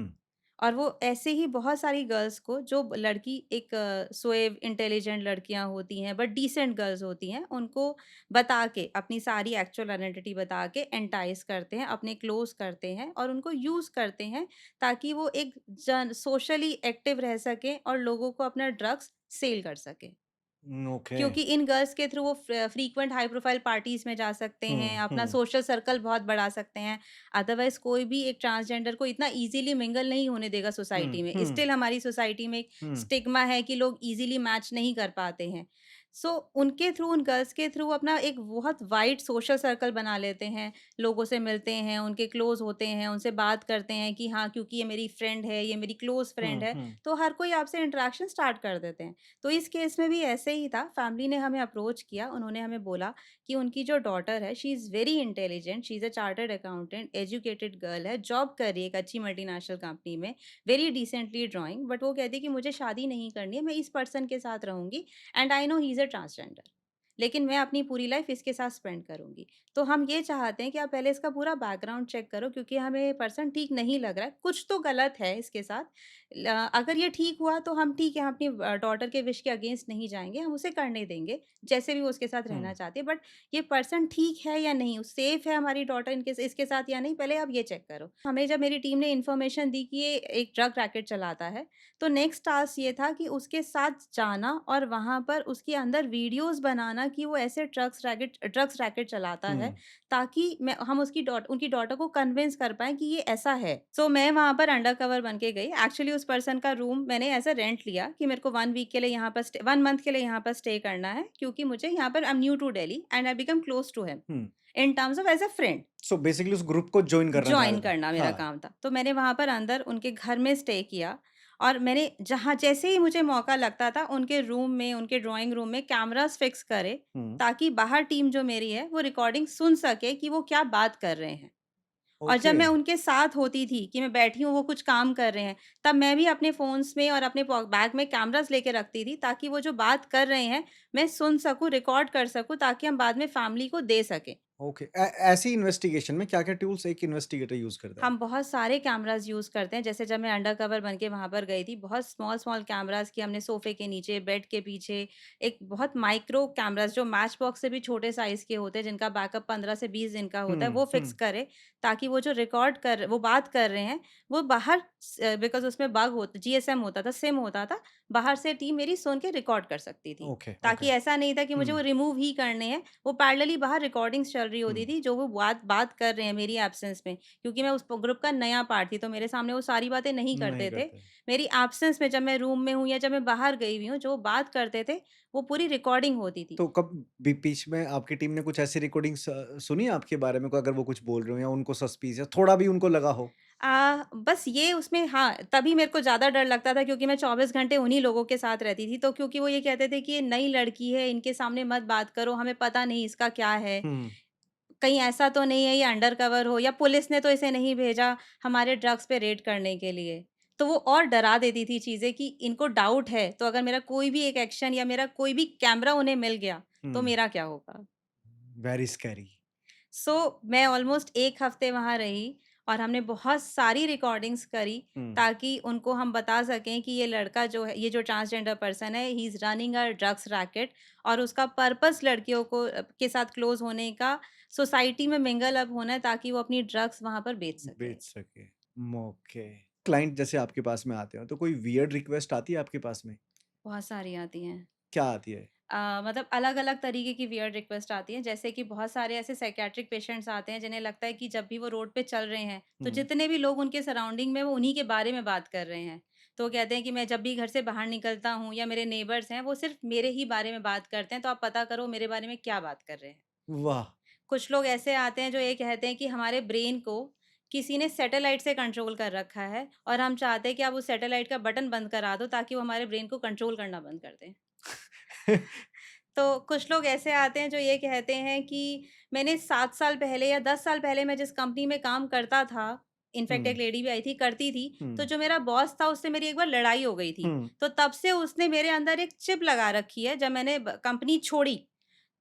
और वो ऐसे ही बहुत सारी गर्ल्स को जो लड़की एक सोएब इंटेलिजेंट लड़कियां होती हैं बट डिसेंट गर्ल्स होती हैं उनको बता के अपनी सारी एक्चुअल आइडेंटिटी बता के एंटाइज करते हैं अपने क्लोज करते हैं और उनको यूज करते हैं ताकि वो एक जन सोशली एक्टिव रह सके और लोगों को अपना ड्रग्स सेल कर सके ओके। क्योंकि इन गर्ल्स के थ्रू वो फ्रीक्वेंट हाई प्रोफाइल पार्टीज़ में जा सकते हैं, हुँ, अपना हुँ, सोशल सर्कल बहुत बढ़ा सकते हैं। अदरवाइज़ कोई भी एक ट्रांसजेंडर को इतना ईज़िली मिंगल नहीं होने देगा सोसाइटी हुँ, में। हुँ, स्टिल हमारी सोसाइटी में एक हुँ, स्टिग्मा है कि लोग ईज़िली मैच नहीं कर पाते हैं। सो उनके थ्रू, उन गर्ल्स के थ्रू अपना एक बहुत वाइड सोशल सर्कल बना लेते हैं, लोगों से मिलते हैं, उनके क्लोज़ होते हैं, उनसे बात करते हैं कि हाँ, क्योंकि ये मेरी फ्रेंड है, ये मेरी क्लोज़ फ्रेंड हुँ, है, हुँ, तो हर कोई आपसे इंटरेक्शन स्टार्ट कर देते हैं। तो इस केस में भी ऐसे ही था, फैमिली ने हमें अप्रोच किया, उन्होंने हमें बोला कि उनकी जो डॉटर है, she is very intelligent, she is a chartered accountant, educated girl है, जॉब कर रही है एक अच्छी मल्टीनेशनल कंपनी में, वेरी डिसेंटली ड्राइंग, बट वो कहती है कि मुझे शादी नहीं करनी है, मैं इस पर्सन के साथ रहूँगी and I know he is a transgender. लेकिन मैं अपनी पूरी लाइफ़ इसके साथ स्पेंड करूँगी। तो हम ये चाहते हैं कि आप पहले इसका पूरा बैकग्राउंड चेक करो क्योंकि हमें ये पर्सन ठीक नहीं लग रहा है, कुछ तो गलत है इसके साथ। अगर ये ठीक हुआ तो हम ठीक है, हम अपनी डॉटर के विश के अगेंस्ट नहीं जाएँगे, हम उसे करने देंगे, जैसे भी वो उसके साथ रहना हुँ, चाहती है। बट ये पर्सन ठीक है या नहीं, सेफ है हमारी डॉटर इनके इसके साथ या नहीं, पहले आप ये चेक करो। हमें जब मेरी टीम ने इन्फॉर्मेशन दी कि ये एक ड्रग रैकेट चलाता है, तो नेक्स्ट टास्क ये था कि उसके साथ जाना और वहाँ पर उसके अंदर वीडियोज़ बनाना कि वो ऐसे ड्रग्स रैकेट चलाता है, हुँ, ताकि मैं हम उनकी डॉटर को कन्विंस कर पाएँ कि ये ऐसा है। सो मैं वहाँ पर अंडर कवर बन के गई। एक्चुअली उस पर्सन का रूम मैंने एज़ अ रेंट लिया कि मेरे को 1 वीक के लिए यहाँ पर 1 मंथ के लिए यहाँ पर स्टे करना है क्योंकि मुझे यहाँ पर I am new to Delhi and I become close to him hmm. In terms of as a friend. So basically उस ग्रुप को जॉइन करना चाह जॉइन रहे थे। करना मेरा हाँ, काम था। तो मैंने वहाँ पर अंदर उनके घर में स्टे किया और मैंने जहाँ जैसे ही मुझे मौका लगता था उनके रूम में, उनके ड्राइंग रूम में कैमरास फिक्स करे हुँ, ताकि बाहर टीम जो मेरी है वो रिकॉर्डिंग सुन सके कि वो क्या बात कर रहे हैं। और जब ओके। मैं उनके साथ होती थी कि मैं बैठी हूँ, वो कुछ काम कर रहे हैं, तब मैं भी अपने फ़ोन्स में और अपने बैग में कैमरास लेके रखती थी ताकि वो जो बात कर रहे हैं, मैं सुन सकूँ, रिकॉर्ड कर सकूँ ताकि हम बाद में फैमिली को दे सकें। ओके। ऐसी इन्वेस्टिगेशन में क्या-क्या टूल्स एक इन्वेस्टिगेटर यूज़ करता है? हम बहुत सारे कैमराज़ यूज़ करते हैं, जैसे जब मैं अंडर कवर बन के वहाँ पर गई थी, बहुत स्मॉल-स्मॉल कैमराज़ कि हमने सोफ़े के नीचे, बेड के पीछे, एक बहुत माइक्रो कैमराज़ जो मैच बॉक्स से भी छोटे साइज़ के होते हैं, जिनका बैकअप 15 से 20 दिन का होता है, हुँ, वो फ़िक्स हुँ, करे, ताकि वो बात कर रहे हैं, वो बाहर बिकॉज़ उसमें बग होता जीएसएम होता था, सिम होता था, बाहर से टीम मेरी सुन के रिकॉर्ड कर सकती थी। Okay, okay. ताकि ऐसा नहीं था कि मुझे हुँ, वो रिमूव ही करने हैं, वो पैरेलली बाहर रिकॉर्डिंग्स चल रही हुँ, होती थी, जो वो बात बात कर रहे हैं मेरी एब्सेंस में। क्योंकि मैं उस प ग्रुप का नया पार्ट थी, तो मेरे सामने वो सारी बातें नहीं नहीं करते थे। करते। मेरी एब्सेंस में जब मैं रूम में हूँ या जब मैं बाहर गई हुई हूँ, जो बात करते थे, वो पूरी रिकॉर्डिंग होती थी। तो कब बीच में आपकी टीम ने कुछ ऐसी रिकॉर्डिंग्स सुनी आपके बारे में को अगर वो कुछ बोल रहे हो या उनको सस्पिशियस थोड़ा भी उनको लगा हो? बस ये उसमें हाँ, तभी मेरे को ज़्यादा डर लगता था क्योंकि मैं 24 घंटे उन्हीं लोगों के साथ रहती थी। तो क्योंकि वो ये कहते थे कि ये नई लड़की है, इनके सामने मत बात करो, हमें पता नहीं इसका क्या है। हुँ, कहीं ऐसा तो नहीं है ये अंडर कवर हो या पुलिस ने तो इसे नहीं भेजा हमारे ड्रग्स पे रेड करने के लिए। तो वो और डरा देती थी चीज़ें कि इनको डाउट है, तो अगर मेरा कोई भी एक एक्शन या मेरा कोई भी कैमरा उन्हें मिल गया, तो हुँ, मेरा क्या होगा? Very scary. मैं ऑलमोस्ट 1 हफ्ते वहाँ रही और हमने बहुत सारी रिकॉर्डिंग्स करी हुँ, ताकि उनको हम बता सकें कि ये लड़का जो है, ये जो ट्रांसजेंडर पर्सन है, he is running a drugs racket और उसका पर्पस लड़कियों को के साथ क्लोज़ होने का, सोसाइटी में मिंगल अप होना है ताकि वो अपनी ड्रग्स वहाँ पर बेच सके। बेच सके। ओके। क्लाइंट जैसे आपके पास में आते हो तो कोई वियर्ड रिक्वेस्ट आती है आपके पास में? बहुत सारी आती हैं। क्या आती है? मतलब अलग-अलग तरीके की वियर्ड रिक्वेस्ट आती हैं, जैसे कि बहुत सारे ऐसे साइकियाट्रिक पेशेंट्स आते हैं जिन्हें लगता है कि जब भी वो रोड पे चल रहे हैं, तो हुँ, जितने भी लोग उनके सराउंडिंग में वो उन्हीं के बारे में बात कर रहे हैं। तो वो कहते हैं कि मैं जब भी घर से बाहर निकलता हूँ या मेरे नेबर्स हैं, वो सिर्फ़ मेरे ही बारे में बात करते हैं, तो आप पता करो मेरे बारे में क्या बात कर रहे हैं। वाह! कुछ लोग ऐसे आते हैं जो ये कहते हैं कि हमारे ब्रेन को किसी ने सैटेलाइट से कंट्रोल कर रखा है और हम चाहते हैं कि आप उस सैटेलाइट का बटन बंद करा दो ताकि वो हमारे ब्रेन को कंट्रोल करना बंद कर दें। तो कुछ लोग ऐसे आते हैं जो ये कहते हैं कि मैंने 7 साल पहले या 10 साल पहले मैं जिस कंपनी में काम करता था, इनफैक्ट एक हुँ, लेडी भी आई थी, करती थी, तो हुँ, जो मेरा बॉस था उससे मेरी एक बार लड़ाई हो गई थी। हुँ, तो तब से उसने मेरे अंदर एक चिप लगा रखी है, जब मैंने ब कंपनी छोड़ी,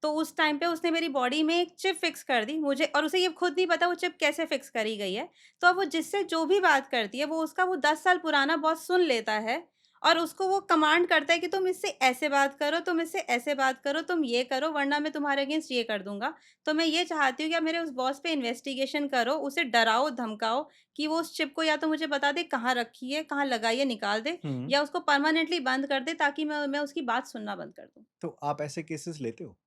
तो उस टाइम पे उसने मेरी बॉडी में एक चिप फिक्स कर दी मुझे और उसे ये खुद नहीं पता वो चिप कैसे फिक्स करी गई है। तो अब वो जिससे जो भी बात करती है, वो उसका वो 10 साल पुराना बॉस सुन लेता है और उसको वो कमांड करता है कि तुम इससे ऐसे बात करो, तुम इससे ऐसे बात करो, तुम ये करो वरना मैं तुम्हारे अगेंस्ट ये कर दूँगा। तो मैं ये चाहती हूँ कि आप मेरे उस बॉस पे इन्वेस्टिगेशन करो, उसे डराओ, धमकाओ कि वो उस चिप को या तो मुझे बता दे कहाँ रखी है, कहाँ लगाई है, निकाल दे हुँ। या उसको परमानेंटली बंद कर दे ताकि मैं उसकी बात सुनना बंद कर दूँ। तो आप ऐसे केसेस लेते हो?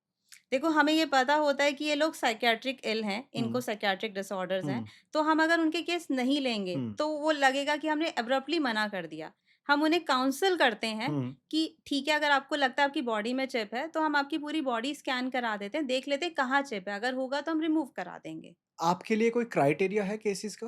देखो, हमें ये पता होता है कि ये लोग साइकियाट्रिक इल हैं, इनको हुँ, साइकियाट्रिक डिसऑर्डर्स हैं, हुँ, तो हम अगर उनके केस नहीं लेंगे, हुँ, तो वो लगेगा कि हमने एब्रप्टली मना कर दिया। हम उन्हें काउंसल करते हैं हुँ। कि ठीक है, अगर आपको लगता है आपकी बॉडी में चिप है, तो हम आपकी पूरी बॉडी स्कैन करा देते हैं, देख लेते हैं कहाँ चिप है, अगर होगा तो हम रिमूव करा देंगे। आपके लिए कोई क्राइटेरिया है केसेस का?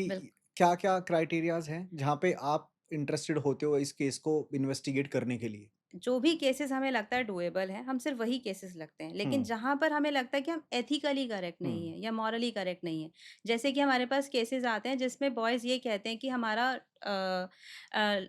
बिल्क कि क्या-क्या क्राइटेरियाज़ हैं, जहाँ पे आप इंटरेस्टेड होते हो इस केस को इन्वेस्टिगेट करने के लिए? जो भी केसेस हमें लगता है डूएबल है, हम सिर्फ़ वही केसेस लगते हैं। लेकिन हुँ, जहाँ पर हमें लगता है कि हम एथिकली करेक्ट हुँ, नहीं है या मॉरली करेक्ट नहीं है, जैसे कि हमारे पास केसेस आते हैं जिसमें बॉयज़ ये कहते हैं कि हमारा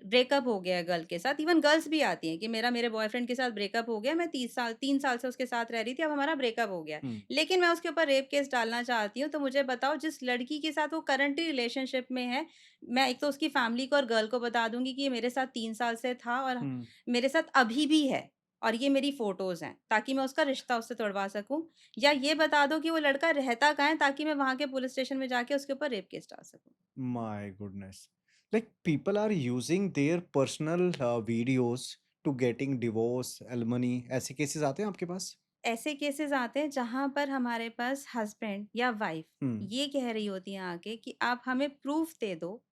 ब्रेकअप हो गया है गर्ल के साथ, इवन गर्ल्स भी आती हैं कि मेरे बॉयफ्रेंड के साथ ब्रेकअप हो गया, मैं 3 साल से उसके साथ रह रही थी, अब हमारा ब्रेकअप हो गया है। हुँ, लेकिन मैं उसके ऊपर रेप केस डालना चाहती हूँ, तो मुझे बताओ जिस लड़की के साथ वो करंटली रिलेशनशिप में है, मैं एक तो उसकी फैमिली को और गर्ल को बता दूँगी कि ये मेरे साथ 3 साल से था और हुँ। मेरे साथ अभी भी है और ये मेरी फ़ोटोज़ हैं, ताकि मैं उसका रिश्ता उससे तुड़वा सकूँ या ये बता दो कि वो लड़का रहता कहाँ है ताकि मैं वहाँ के पुलिस स्टेशन में जाके उसके ऊपर रेप केस डाल सकूँ। My goodness. Like people are using their personal videos to getting divorce, alimony ऐसे केसेस आते हैं आपके पास? ऐसे केसेज़ आते हैं जहाँ पर हमारे पास हस्बैंड या वाइफ़ हुँ, ये कह रही होती हैं आके कि आप हमें प्रूफ़ दे दो,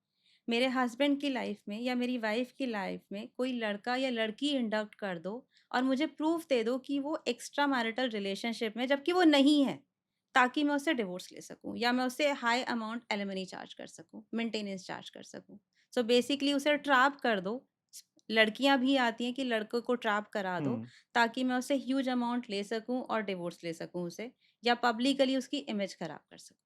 मेरे हस्बैंड की लाइफ़ में या मेरी वाइफ़ की लाइफ़ में कोई लड़का या लड़की इंडक्ट कर दो और मुझे प्रूफ़ दे दो कि वो एक्स्ट्रा मैरिटल रिलेशनशिप में जबकि वो नहीं है, ताकि मैं उससे डिवोर्स ले सकूँ या मैं उससे हाई अमाउंट एलिमनी चार्ज कर सकूँ, मेंटेनेंस चार्ज कर सकूँ। सो बेसिकली उसे ट्रैप कर दो। लड़कियाँ भी आती हैं कि लड़कों को ट्रैप करा दो हुँ। ताकि मैं उससे ह्यूज अमाउंट ले सकूँ और डिवोर्स ले सकूँ उसे या पब्लिकली उसकी इमेज खराब कर सकूँ।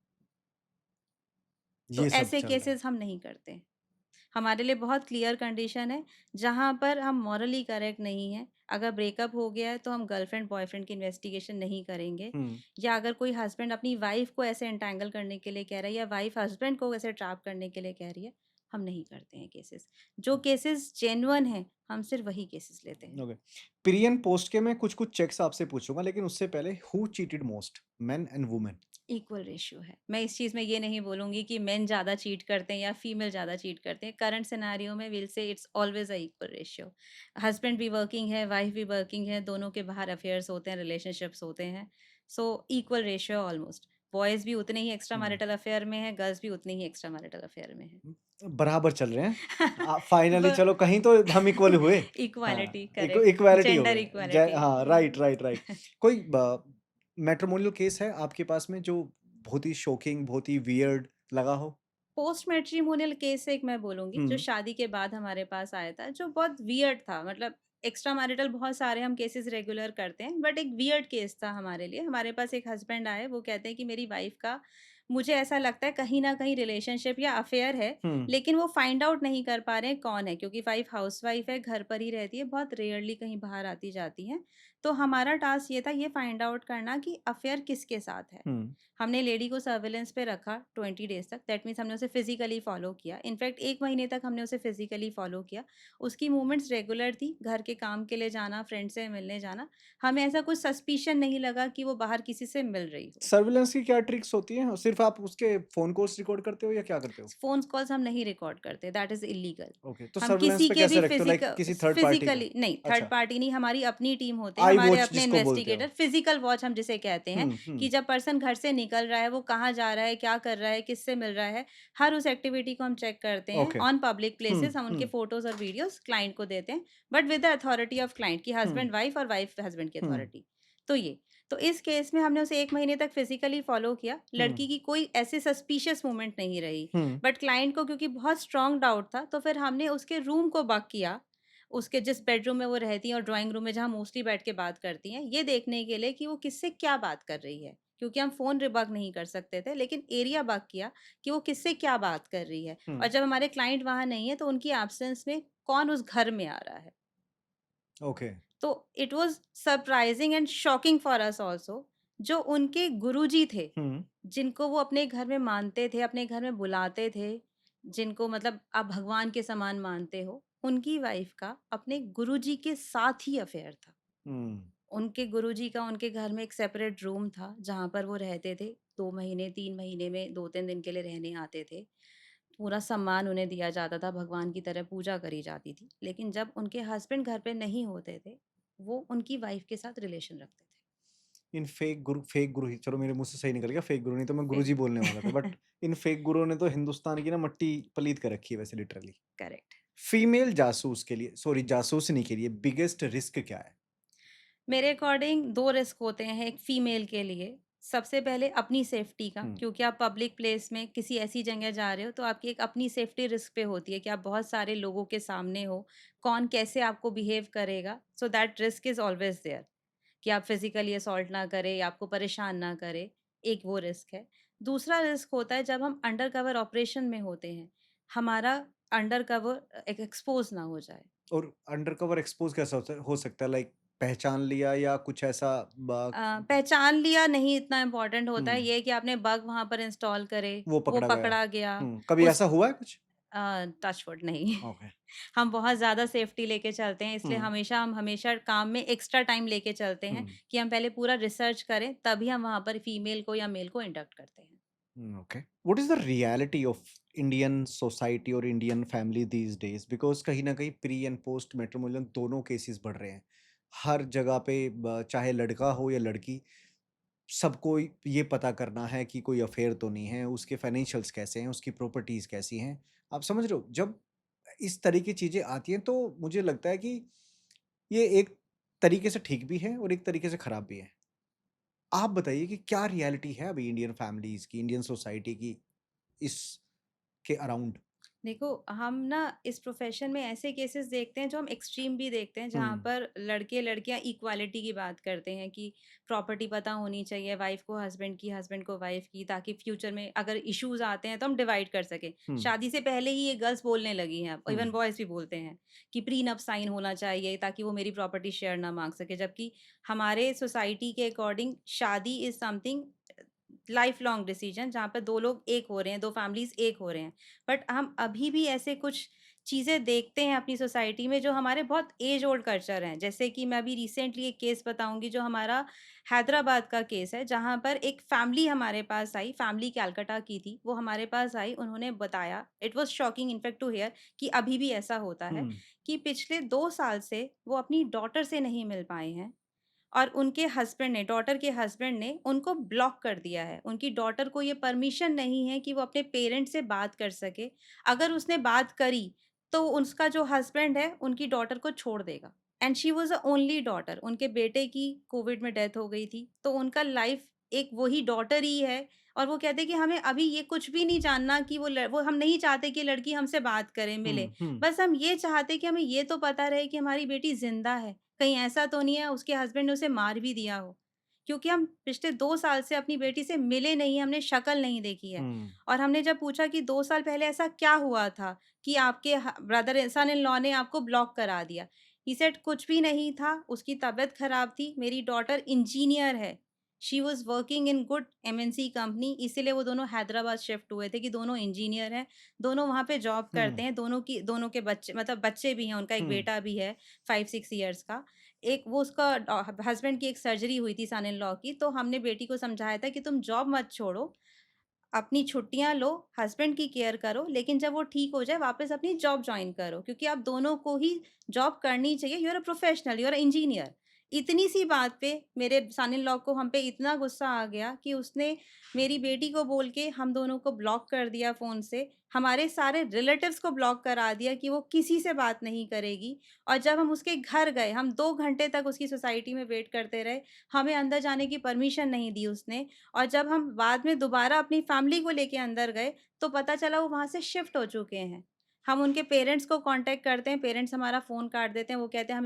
तो ये सब ऐसे चल रहा है। केसेस हम नहीं करते। हमारे लिए बहुत क्लियर कंडीशन है, जहाँ पर हम मॉरली करेक्ट नहीं हैं। अगर ब्रेकअप हो गया है तो हम गर्लफ्रेंड बॉयफ्रेंड की इन्वेस्टिगेशन नहीं करेंगे हुँ, या अगर कोई हस्बैंड अपनी वाइफ़ को ऐसे एंटेंगल करने के लिए कह रहा है या वाइफ़ हस्बैंड को ऐसे ट्रैप करने के लिए कह रही है, हम नहीं करते हैं केसेस। जो केसेस जेन्युइन हैं, हम सिर्फ़ वही केसेस लेते हैं। ओके। प्री एंड पोस्ट के मैं कुछ-कुछ चेक्स आपसे पूछूँगा लेकिन उससे पहले who cheated most men and women? Equal ratio है। मैं इस चीज़ में ये नहीं बोलूँगी कि मेन ज़्यादा चीट करते हैं या फीमेल ज़्यादा चीट करते हैं। करंट सिनेरियो में will say it's always a equal ratio. Husband भी वर्किंग है, वाइफ भी वर्किंग है, दोनों के बाहर अफेयर्स होते हैं, रिलेशनशिप्स होते हैं। So equal ratio almost. Boys भी उतने ही एक्स्ट्रा हुँ। मैरिटल अफेयर में हैं, गर्ल्स भी उतनी ही एक्स्ट्रा मैरिटल अफेयर में हैं। बराबर चल रहे हैं। फाइनली ब चलो कहीं तो हम इक्वल हुए। हाँ, इक्वालिटी करेक्ट, इक्वालिटी हो जेंडर गए। इक्वालिटी। हाँ, राइट, राइट, राइट। कोई मैट्रिमोनियल केस है आपके पास में जो बहुत ही शॉकिंग, बहुत ही वियर्ड लगा हो? पोस्ट मैट्रिमोनियल केस एक मैं बोलूँगी, जो हुँ, शादी के बाद हमारे पास आया था, जो बहुत वियर्ड था। मतलब एक्स्ट्रा मैरिटल बहुत सारे हम केसेज़ रेगुलर करते हैं, बट एक वियर्ड केस था हमारे लिए। हमारे पास एक हस्बैंड आए, वो कहते हैं कि मेरी वाइफ़ का मुझे ऐसा लगता है कहीं न कहीं रिलेशनशिप या अफ़ेयर है, हुँ, लेकिन वो फाइंड आउट नहीं कर पा रहे हैं कौन है, क्योंकि वाइफ़ हाउसवाइफ़ है, घर पर ही रहती है, बहुत रेयरली कहीं बाहर आती-जाती हैं। तो हमारा टास्क ये था ये फाइंड आउट करना कि अफ़ेयर किसके साथ है। हुँ। हमने लेडी को सर्विलेंस पे रखा 20 डेज़ तक, दैट मीन्स हमने उसे फिज़िकली फ़ॉलो किया। इनफैक्ट 1 महीने तक हमने उसे फिज़िकली फ़ॉलो किया। उसकी मूवमेंट्स रेगुलर थी, घर के काम के लिए जाना, फ्रेंड से मिलने जाना। हमें ऐसा कुछ सस्पिशन नहीं लगा कि वो बाहर किसी से मिल रही हो। सर्विलेंस की क्या ट्रिक्स होती हैं? सिर्फ़ सिर्फ आप उसके फ़ोन कॉल्स रिकॉर्ड करते हो या क्या करते हो? फ़ोन कॉल्स हम नहीं रिकॉर्ड करते, दैट इज़ इल्लीगल। ओके, तो हम सर्विलेंस किसी पे के भी कैसे रखते हो लाइक किसी थर्ड पार्टी का? फिज़िकली नहीं, थर्ड अच्छा, पार्टी नहीं, हमारी अपनी टीम होते हैं, आई हमारे वॉच अपने जिसको बोलते हो। इन्वेस्टिगेटर, फिज़िकल वॉच हम जिसे कहते हैं, हुँ। कि जब पर्सन घर से निकल रहा है, वो कहाँ जा रहा है, क्या कर रहा है, किससे मिल रहा है, हर उस एक्टिविटी को हम चेक करते हैं। ओके। ऑन पब्लिक प्लेसेस हम उनके हुँ। फ़ोटोज़ और वीडियोज़ क्लाइंट को देते हैं, but with the authority of client कि हुँ, हस्बैंड वाइफ और वाइफ हस्बैंड की हुँ, अथॉरिटी। तो ये, तो इस केस में हमने उसे 1 महीने तक फिज़िकली फ़ॉलो किया, हुँ, लड़की की कोई ऐसी सस्पिशियस मूवमेंट नहीं रही। हुँ, बट क्लाइंट को क्योंकि बहुत स्ट्रॉन्ग डाउट था, तो फिर हमने उसके रूम को बग किया, उसके जिस बेडरूम में वो रहती हैं और ड्राइंग रूम में जहाँ मोस्टली बैठ के बात करती हैं, ये देखने के लिए कि वो किससे क्या बात कर रही है। क्योंकि हम फ़ोन रिबग नहीं कर सकते थे, लेकिन एरिया बग किया कि वो किससे क्या बात कर रही है। हुँ। और जब हमारे क्लाइंट वहाँ नहीं है, तो उनकी एब्सेंस में कौन उस घर में आ रहा है। ओके। तो it was surprising and shocking for us also, जो उनके गुरुजी थे, हुँ, जिनको वो अपने घर में मानते थे, अपने घर में बुलाते थे, जिनको मतलब आप भगवान के समान मानते हो, उनकी वाइफ़ का अपने गुरुजी के साथ ही अफ़ेयर था। हुँ, उनके गुरुजी का उनके घर में एक सेपरेट रूम था, जहाँ पर वो रहते थे। 2 महीने, 3 महीने में 2-3 दिन के लिए रहने आते थे। पूरा सम्मान उन्हें दिया जाता था, भगवान की तरह पूजा करी जाती थी। लेकिन जब उनके हस्बैंड घर पे नहीं होते थे, वो उनकी वाइफ़ के साथ रिलेशन रखते थे। इन फेक गुरु ही चलो मेरे मुँह से सही निकल गया फेक गुरु नहीं तो मैं फिर गुरुजी बोलने वाला था बट इन फेक गुरुओं ने तो हिंदुस्तान की ना मट्टी पलीत कर रखी है वैसे लिटरली। करेक्ट। फीमेल जासूस के लिए सॉरी जासूसनी के लिए बिगेस्ट रिस्क क्या है? मेरे अकॉर्डिंग 2 रिस्क होते हैं एक फीमेल के लिए। सबसे पहले अपनी सेफ्टी का, हुँ, क्योंकि आप पब्लिक प्लेस में किसी ऐसी जगह जा रहे हो, तो आपकी एक अपनी सेफ्टी रिस्क पे होती है कि आप बहुत सारे लोगों के सामने हो, कौन कैसे आपको बिहेव करेगा, so that risk is always there कि आप फिज़िकली असॉल्ट ना करें या आपको परेशान ना करे, एक वो रिस्क है। दूसरा रिस्क होता है जब हम अंडर कवर ऑपरेशन में होते हैं, हमारा अंडर कवर एक्सपोज़ ना हो जाए। और अंडरकवर एक्सपोज़ कैसा हो सकता है लाइक पहचान लिया या कुछ ऐसा ब पहचान लिया नहीं इतना इम्पोर्टेंट होता है, हुँ, ये है कि आपने बग वहाँ पर इंस्टॉल करे, वो वो पकड़ा गया। पकड़ा गया, कभी उस ऐसा हुआ है कुछ? टच वुड नहीं। ओके। हम बहुत ज़्यादा सेफ्टी लेके चलते हैं, इसलिए हुँ, हम हमेशा काम में एक्स्ट्रा टाइम लेके चलते हुँ, हैं कि हम पहले पूरा रिसर्च करें, तभी हम वहाँ पर फीमेल को या मेल को इंडक्ट करते हैं। Okay. What is the reality of Indian society और Indian family these days? Because कहीं न कहीं प्री एंड पोस्ट मैट्रिमोनियल दोनों केसेज़ बढ़ रहे हैं। हर जगह पे चाहे लड़का हो या लड़की, सबको ये पता करना है कि कोई अफेयर तो नहीं है, उसके फाइनेंशियल्स कैसे हैं, उसकी प्रॉपर्टीज़ कैसी हैं। आप समझ रहे हो? जब इस तरह की चीज़ें आती हैं तो मुझे लगता है कि ये एक तरीके से ठीक भी है और एक तरीके से खराब भी है। आप बताइए कि क्या रियलिटी है अभी इंडियन फैमिलीज़ की, इंडियन सोसाइटी की इसके अराउंड? देखो, हम ना इस प्रोफ़ेशन में ऐसे केसेस देखते हैं जो हम एक्सट्रीम भी देखते हैं, हुँ, जहाँ पर लड़के-लड़कियाँ इक्वालिटी की बात करते हैं कि प्रॉपर्टी पता होनी चाहिए वाइफ़ को हस्बैंड की, हस्बैंड को वाइफ़ की, ताकि फ्यूचर में अगर इश्यूज़ आते हैं तो हम डिवाइड कर सकें। हुँ, शादी से पहले ही ये गर्ल्स बोलने लगी हैं अब, हुँ, इवन बॉयज़ भी बोलते हैं कि प्रीनप साइन होना चाहिए ताकि वो मेरी प्रॉपर्टी शेयर ना माँग सके। जबकि हमारे सोसाइटी के अकॉर्डिंग शादी is something life long decision, जहाँ पे 2 लोग एक हो रहे हैं, 2 फैमिलीज़ एक हो रहे हैं। बट हम अभी भी ऐसे कुछ चीज़ें देखते हैं अपनी सोसाइटी में जो हमारे बहुत एज ओल्ड कल्चर हैं। जैसे कि मैं अभी रिसेंटली एक केस बताऊँगी जो हमारा हैदराबाद का केस है, जहाँ पर एक फैमिली हमारे पास आई, फैमिली कलकत्ता की थी। वो हमारे पास आई, उन्होंने बताया, it was shocking in fact to hear कि अभी भी ऐसा होता है हुँ, कि पिछले 2 साल से वो अपनी डॉटर से नहीं मिल पाए हैं। और उनके हस्बैंड ने, डॉटर के हस्बैंड ने उनको ब्लॉक कर दिया है। उनकी डॉटर को ये परमिशन नहीं है कि वो अपने पेरेंट्स से बात कर सके। अगर उसने बात करी, तो उसका जो हस्बैंड है, उनकी डॉटर को छोड़ देगा। And she was a only daughter. उनके बेटे की कोविड में डेथ हो गई थी, तो उनका लाइफ एक वही डॉटर ही है। और वो कहते हैं कि हमें अभी ये कुछ भी नहीं जानना कि वो हम नहीं चाहते कि लड़की हमसे बात करे, मिले। हुँ, हुँ, बस हम ये चाहते कि हमें ये तो पता रहे कि हमारी बेटी ज़िंदा है। कहीं ऐसा तो नहीं है उसके हस्बैंड ने उसे मार भी दिया हो। क्योंकि हम पिछले 2 साल से अपनी बेटी से मिले नहीं, हमने शक्ल नहीं देखी है। हुँ, और हमने जब पूछा कि 2 साल पहले ऐसा क्या हुआ था कि आपके ब्रदर सन इन लॉ ने आपको ब्लॉक करा दिया? ही सेड कुछ भी नहीं था, उसकी तबीयत खराब थी, मेरी डॉटर इंजीनियर है। She was working in good MNC company, इसीलिए वो दोनों हैदराबाद शिफ्ट हुए थे कि दोनों इंजीनियर हैं, दोनों वहाँ पे जॉब हुँ, करते हैं, दोनों के बच्चे मतलब बच्चे भी हैं, उनका एक हुँ, बेटा भी है 5-6 इयर्स का। एक वो उसका हस्बैंड की एक सर्जरी हुई थी सन इन लॉ की, तो हमने बेटी को समझाया था कि तुम जॉब मत छोड़ो, अपनी छुट्टियाँ लो, हस्बैंड की केयर करो, लेकिन जब वो ठीक हो जाए वापस अपनी जॉब जॉइन करो, क्योंकि आप दोनों को ही जॉब करनी चाहिए। You are a professional, you are a engineer. इतनी सी बात पे मेरे सन इन लॉ को हम पे इतना गुस्सा आ गया कि उसने मेरी बेटी को बोल के हम दोनों को ब्लॉक कर दिया फ़ोन से। हमारे सारे रिलेटिव्स को ब्लॉक करा दिया कि वो किसी से बात नहीं करेगी। और जब हम उसके घर गए, हम 2 घंटे तक उसकी सोसाइटी में वेट करते रहे। हमें अंदर जाने की परमिशन नहीं दी उसने। और जब हम बाद में दोबारा अपनी फैमिली को लेके अंदर गए, तो पता चला वो वहाँ से शिफ्ट हो चुके हैं। हम उनके पेरेंट्स को कॉन्टैक्ट करते हैं, पेरेंट्स हमारा फ़ोन काट देते हैं, वो कहते हैं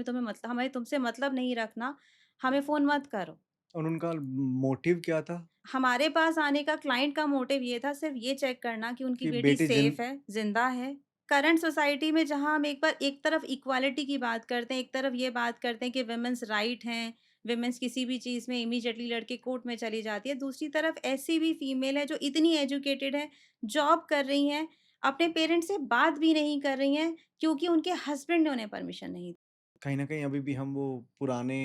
हमें तुमसे मतलब नहीं रखना, हमें फ़ोन मत करो। और उनका मोटिव क्या था हमारे पास आने का क्लाइंट का मोटिव ये था सिर्फ़ ये चेक करना कि उनकी कि बेटी बेटी जिन सेफ़ है, ज़िंदा है। करंट सोसाइटी में जहाँ हम एक तरफ इक्वालिटी की बात करते हैं, एक तरफ ये बात करते हैं कि वुमेन्स राइट हैं, वुमेन्स किसी भी चीज़ में इमीडिएटली लड़के कोर्ट में चली जाती है। दूसरी तरफ ऐसी भी फीमेल है जो इतनी एजुकेटेड है, जॉब कर रही हैं, अपने पेरेंट्स से बात भी नहीं कर रही हैं, क्योंकि उनके हस्बैंड ने उन्हें परमिशन नहीं दी। कहीं न कहीं अभी भी हम वो पुराने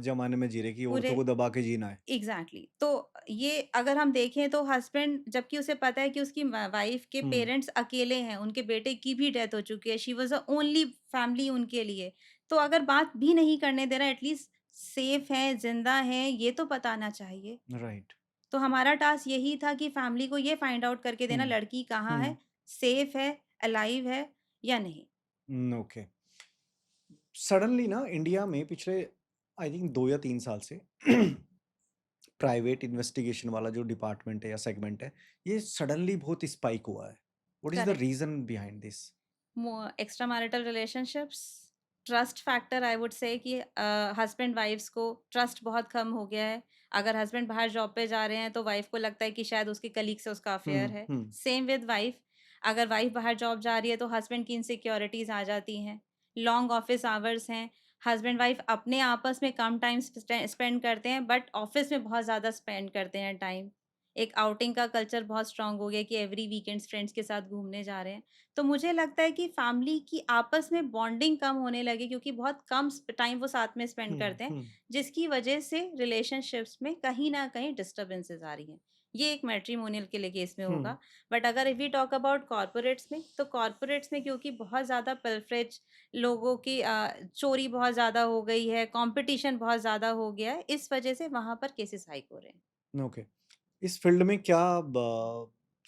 ज़माने में जी रहे कि पूरे औरतों को दबा के जीना है। एग्ज़ैक्टली। तो ये अगर हम देखें तो हस्बैंड, जबकि उसे पता है कि उसकी वाइफ के हुँ, पेरेंट्स अकेले हैं, उनके बेटे की भी डेथ हो चुकी है, she was the only family उनके लिए। तो अगर बात भी नहीं करने दे रहा है, एटलीस्ट सेफ हैं, ज़िंदा हैं, ये तो बताना चाहिए। राइट। तो हमारा टास्क यही था कि फैमिली को ये फाइंड आउट करके हुँ, देना लड़की कहाँ हुँ, है, सेफ है, अलाइव है या नहीं। ओके। सडनली ना इंडिया में पिछले आई थिंक 2 या 3 साल से प्राइवेट इन्वेस्टिगेशन वाला जो डिपार्टमेंट है या सेगमेंट है, ये सडनली बहुत स्पाइक हुआ है। What is the correct. Reason behind this? Extra marital relationships, trust factor, I would say कि हस्बैंड वाइफ्स को ट्रस्ट बहुत कम हो गया है। अगर हस्बैंड बाहर जॉब पे जा रहे हैं तो वाइफ को लगता है कि शायद उसके कलीग से उसका अफेयर हुँ, है। हुँ, सेम विद वाइफ, अगर वाइफ बाहर जॉब जा रही है तो हस्बैंड की इनसिक्योरिटीज आ जाती हैं। लॉन्ग ऑफिस आवर्स हैं, हस्बैंड वाइफ अपने आपस में कम टाइम स्पेंड करते हैं, बट ऑफिस में बहुत ज़्यादा स्पेंड करते हैं टाइम। एक आउटिंग का कल्चर बहुत स्ट्रांग हो गया कि एवरी वीकेंड्स फ्रेंड्स के साथ घूमने जा रहे हैं। तो मुझे लगता है कि फैमिली की आपस में बॉन्डिंग कम होने लगी, क्योंकि बहुत कम टाइम वो साथ में स्पेंड हुँ, करते हैं, हुँ, जिसकी वजह से रिलेशनशिप्स में कहीं ना कहीं डिस्टरबेंसेस आ रही हैं। ये एक मैट्रिमोनियल के लिए केस में हुँ, होगा। बट अगर if we talk about corporates में, तो कॉर्पोरेट्स में क्योंकि बहुत ज़्यादा पिल्फरेज, लोगों की चोरी बहुत ज़्यादा हो गई है, कंपटीशन बहुत ज़्यादा हो गया है, इस वजह से वहाँ पर केसेस हाइक हो रहे हैं। ओके। इस फील्ड में क्या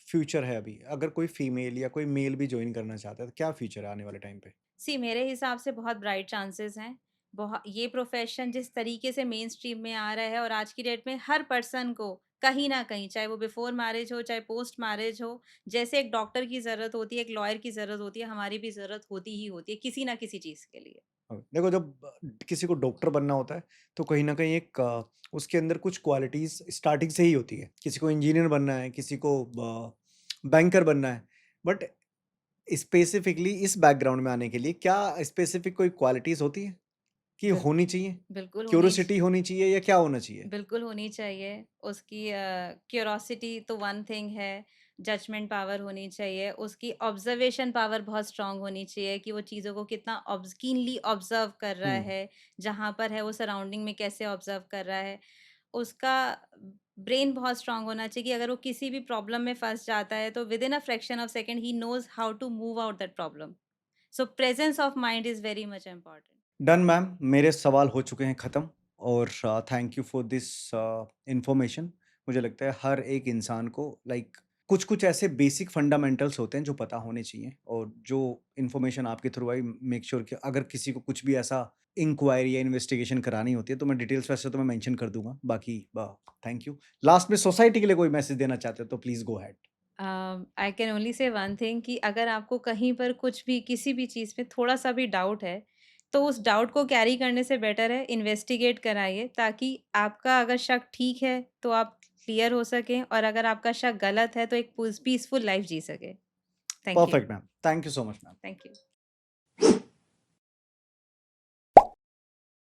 फ्यूचर है अभी? अगर कोई फीमेल या कोई मेल भी जॉइन करना चाहता है, तो क्या फ्यूचर है आने वाले टाइम पे? सी मेरे हिसाब से बहुत ब्राइट चांसेस हैं। ये प्रोफेशन जिस तरीके से मेन स्ट्रीम में आ रहा है, और आज की डेट में हर पर्सन को कहीं ना कहीं, चाहे वो बिफोर मैरिज हो चाहे पोस्ट मैरिज हो, जैसे एक डॉक्टर की ज़रूरत होती है, एक लॉयर की ज़रूरत होती है, हमारी भी ज़रूरत होती ही होती है किसी ना किसी चीज़ के लिए। देखो जब किसी को डॉक्टर बनना होता है, तो कहीं न कहीं एक उसके अंदर कुछ क्वालिटीज़ स्टार्टिंग से ही होती है। किसी को इंजीनियर बनना है, किसी को बैंकर बनना है। बट स्पेसिफिकली इस बैकग्राउंड में आने के लिए क्या स्पेसिफिक कोई क्वालिटीज़ होती हैं कि बिल, होनी चाहिए? बिल्कुल होनी क्यूरियोसिटी होनी चाहिए या क्या होना चाहिए? बिल्कुल होनी चाहिए। उसकी क्यूरोसिटी तो वन थिंग है, जजमेंट पावर होनी चाहिए, उसकी ऑब्जर्वेशन पावर बहुत स्ट्रांग होनी चाहिए कि वो चीज़ों को कितना कीनली ऑब्जर्व कर रहा हुँ, है, जहाँ पर है वो सराउंडिंग में कैसे ऑब्जर्व कर रहा है। उसका ब्रेन बहुत स्ट्रांग होना चाहिए कि अगर वो किसी भी प्रॉब्लम में फँस जाता है, तो within a fraction of second ही knows how to move out that problem. So presence of mind is very much important. Done ma'am, मेरे सवाल हो चुके हैं ख़त्म और thank you for this information. मुझे लगता है हर एक इंसान को लाइक कुछ-कुछ ऐसे बेसिक फंडामेंटल्स होते हैं जो पता होने चाहिए और जो इन्फॉर्मेशन आपके थ्रू आई मेक श्योर कि अगर किसी को कुछ भी ऐसा इंक्वायरी या इन्वेस्टिगेशन करानी होती है तो मैं डिटेल्स वैसे तो मैं मेंशन कर दूँगा। बाकी थैंक यू। लास्ट में सोसाइटी के लिए कोई मैसेज देना चाहते हो तो please go ahead. I can only say one thing कि अगर आपको कहीं पर कुछ भी किसी भी चीज़ में थोड़ा-सा भी डाउट है, तो उस डाउट को कैरी करने से बेटर है इन्वेस्टिगेट कराइए, ताकि आपका अगर शक ठीक है, तो आप क्लियर हो सकें, और अगर आपका शक गलत है, तो एक पीसफुल लाइफ़ जी सकें। Thank you. Perfect ma'am. Thank you so much ma'am. Thank you.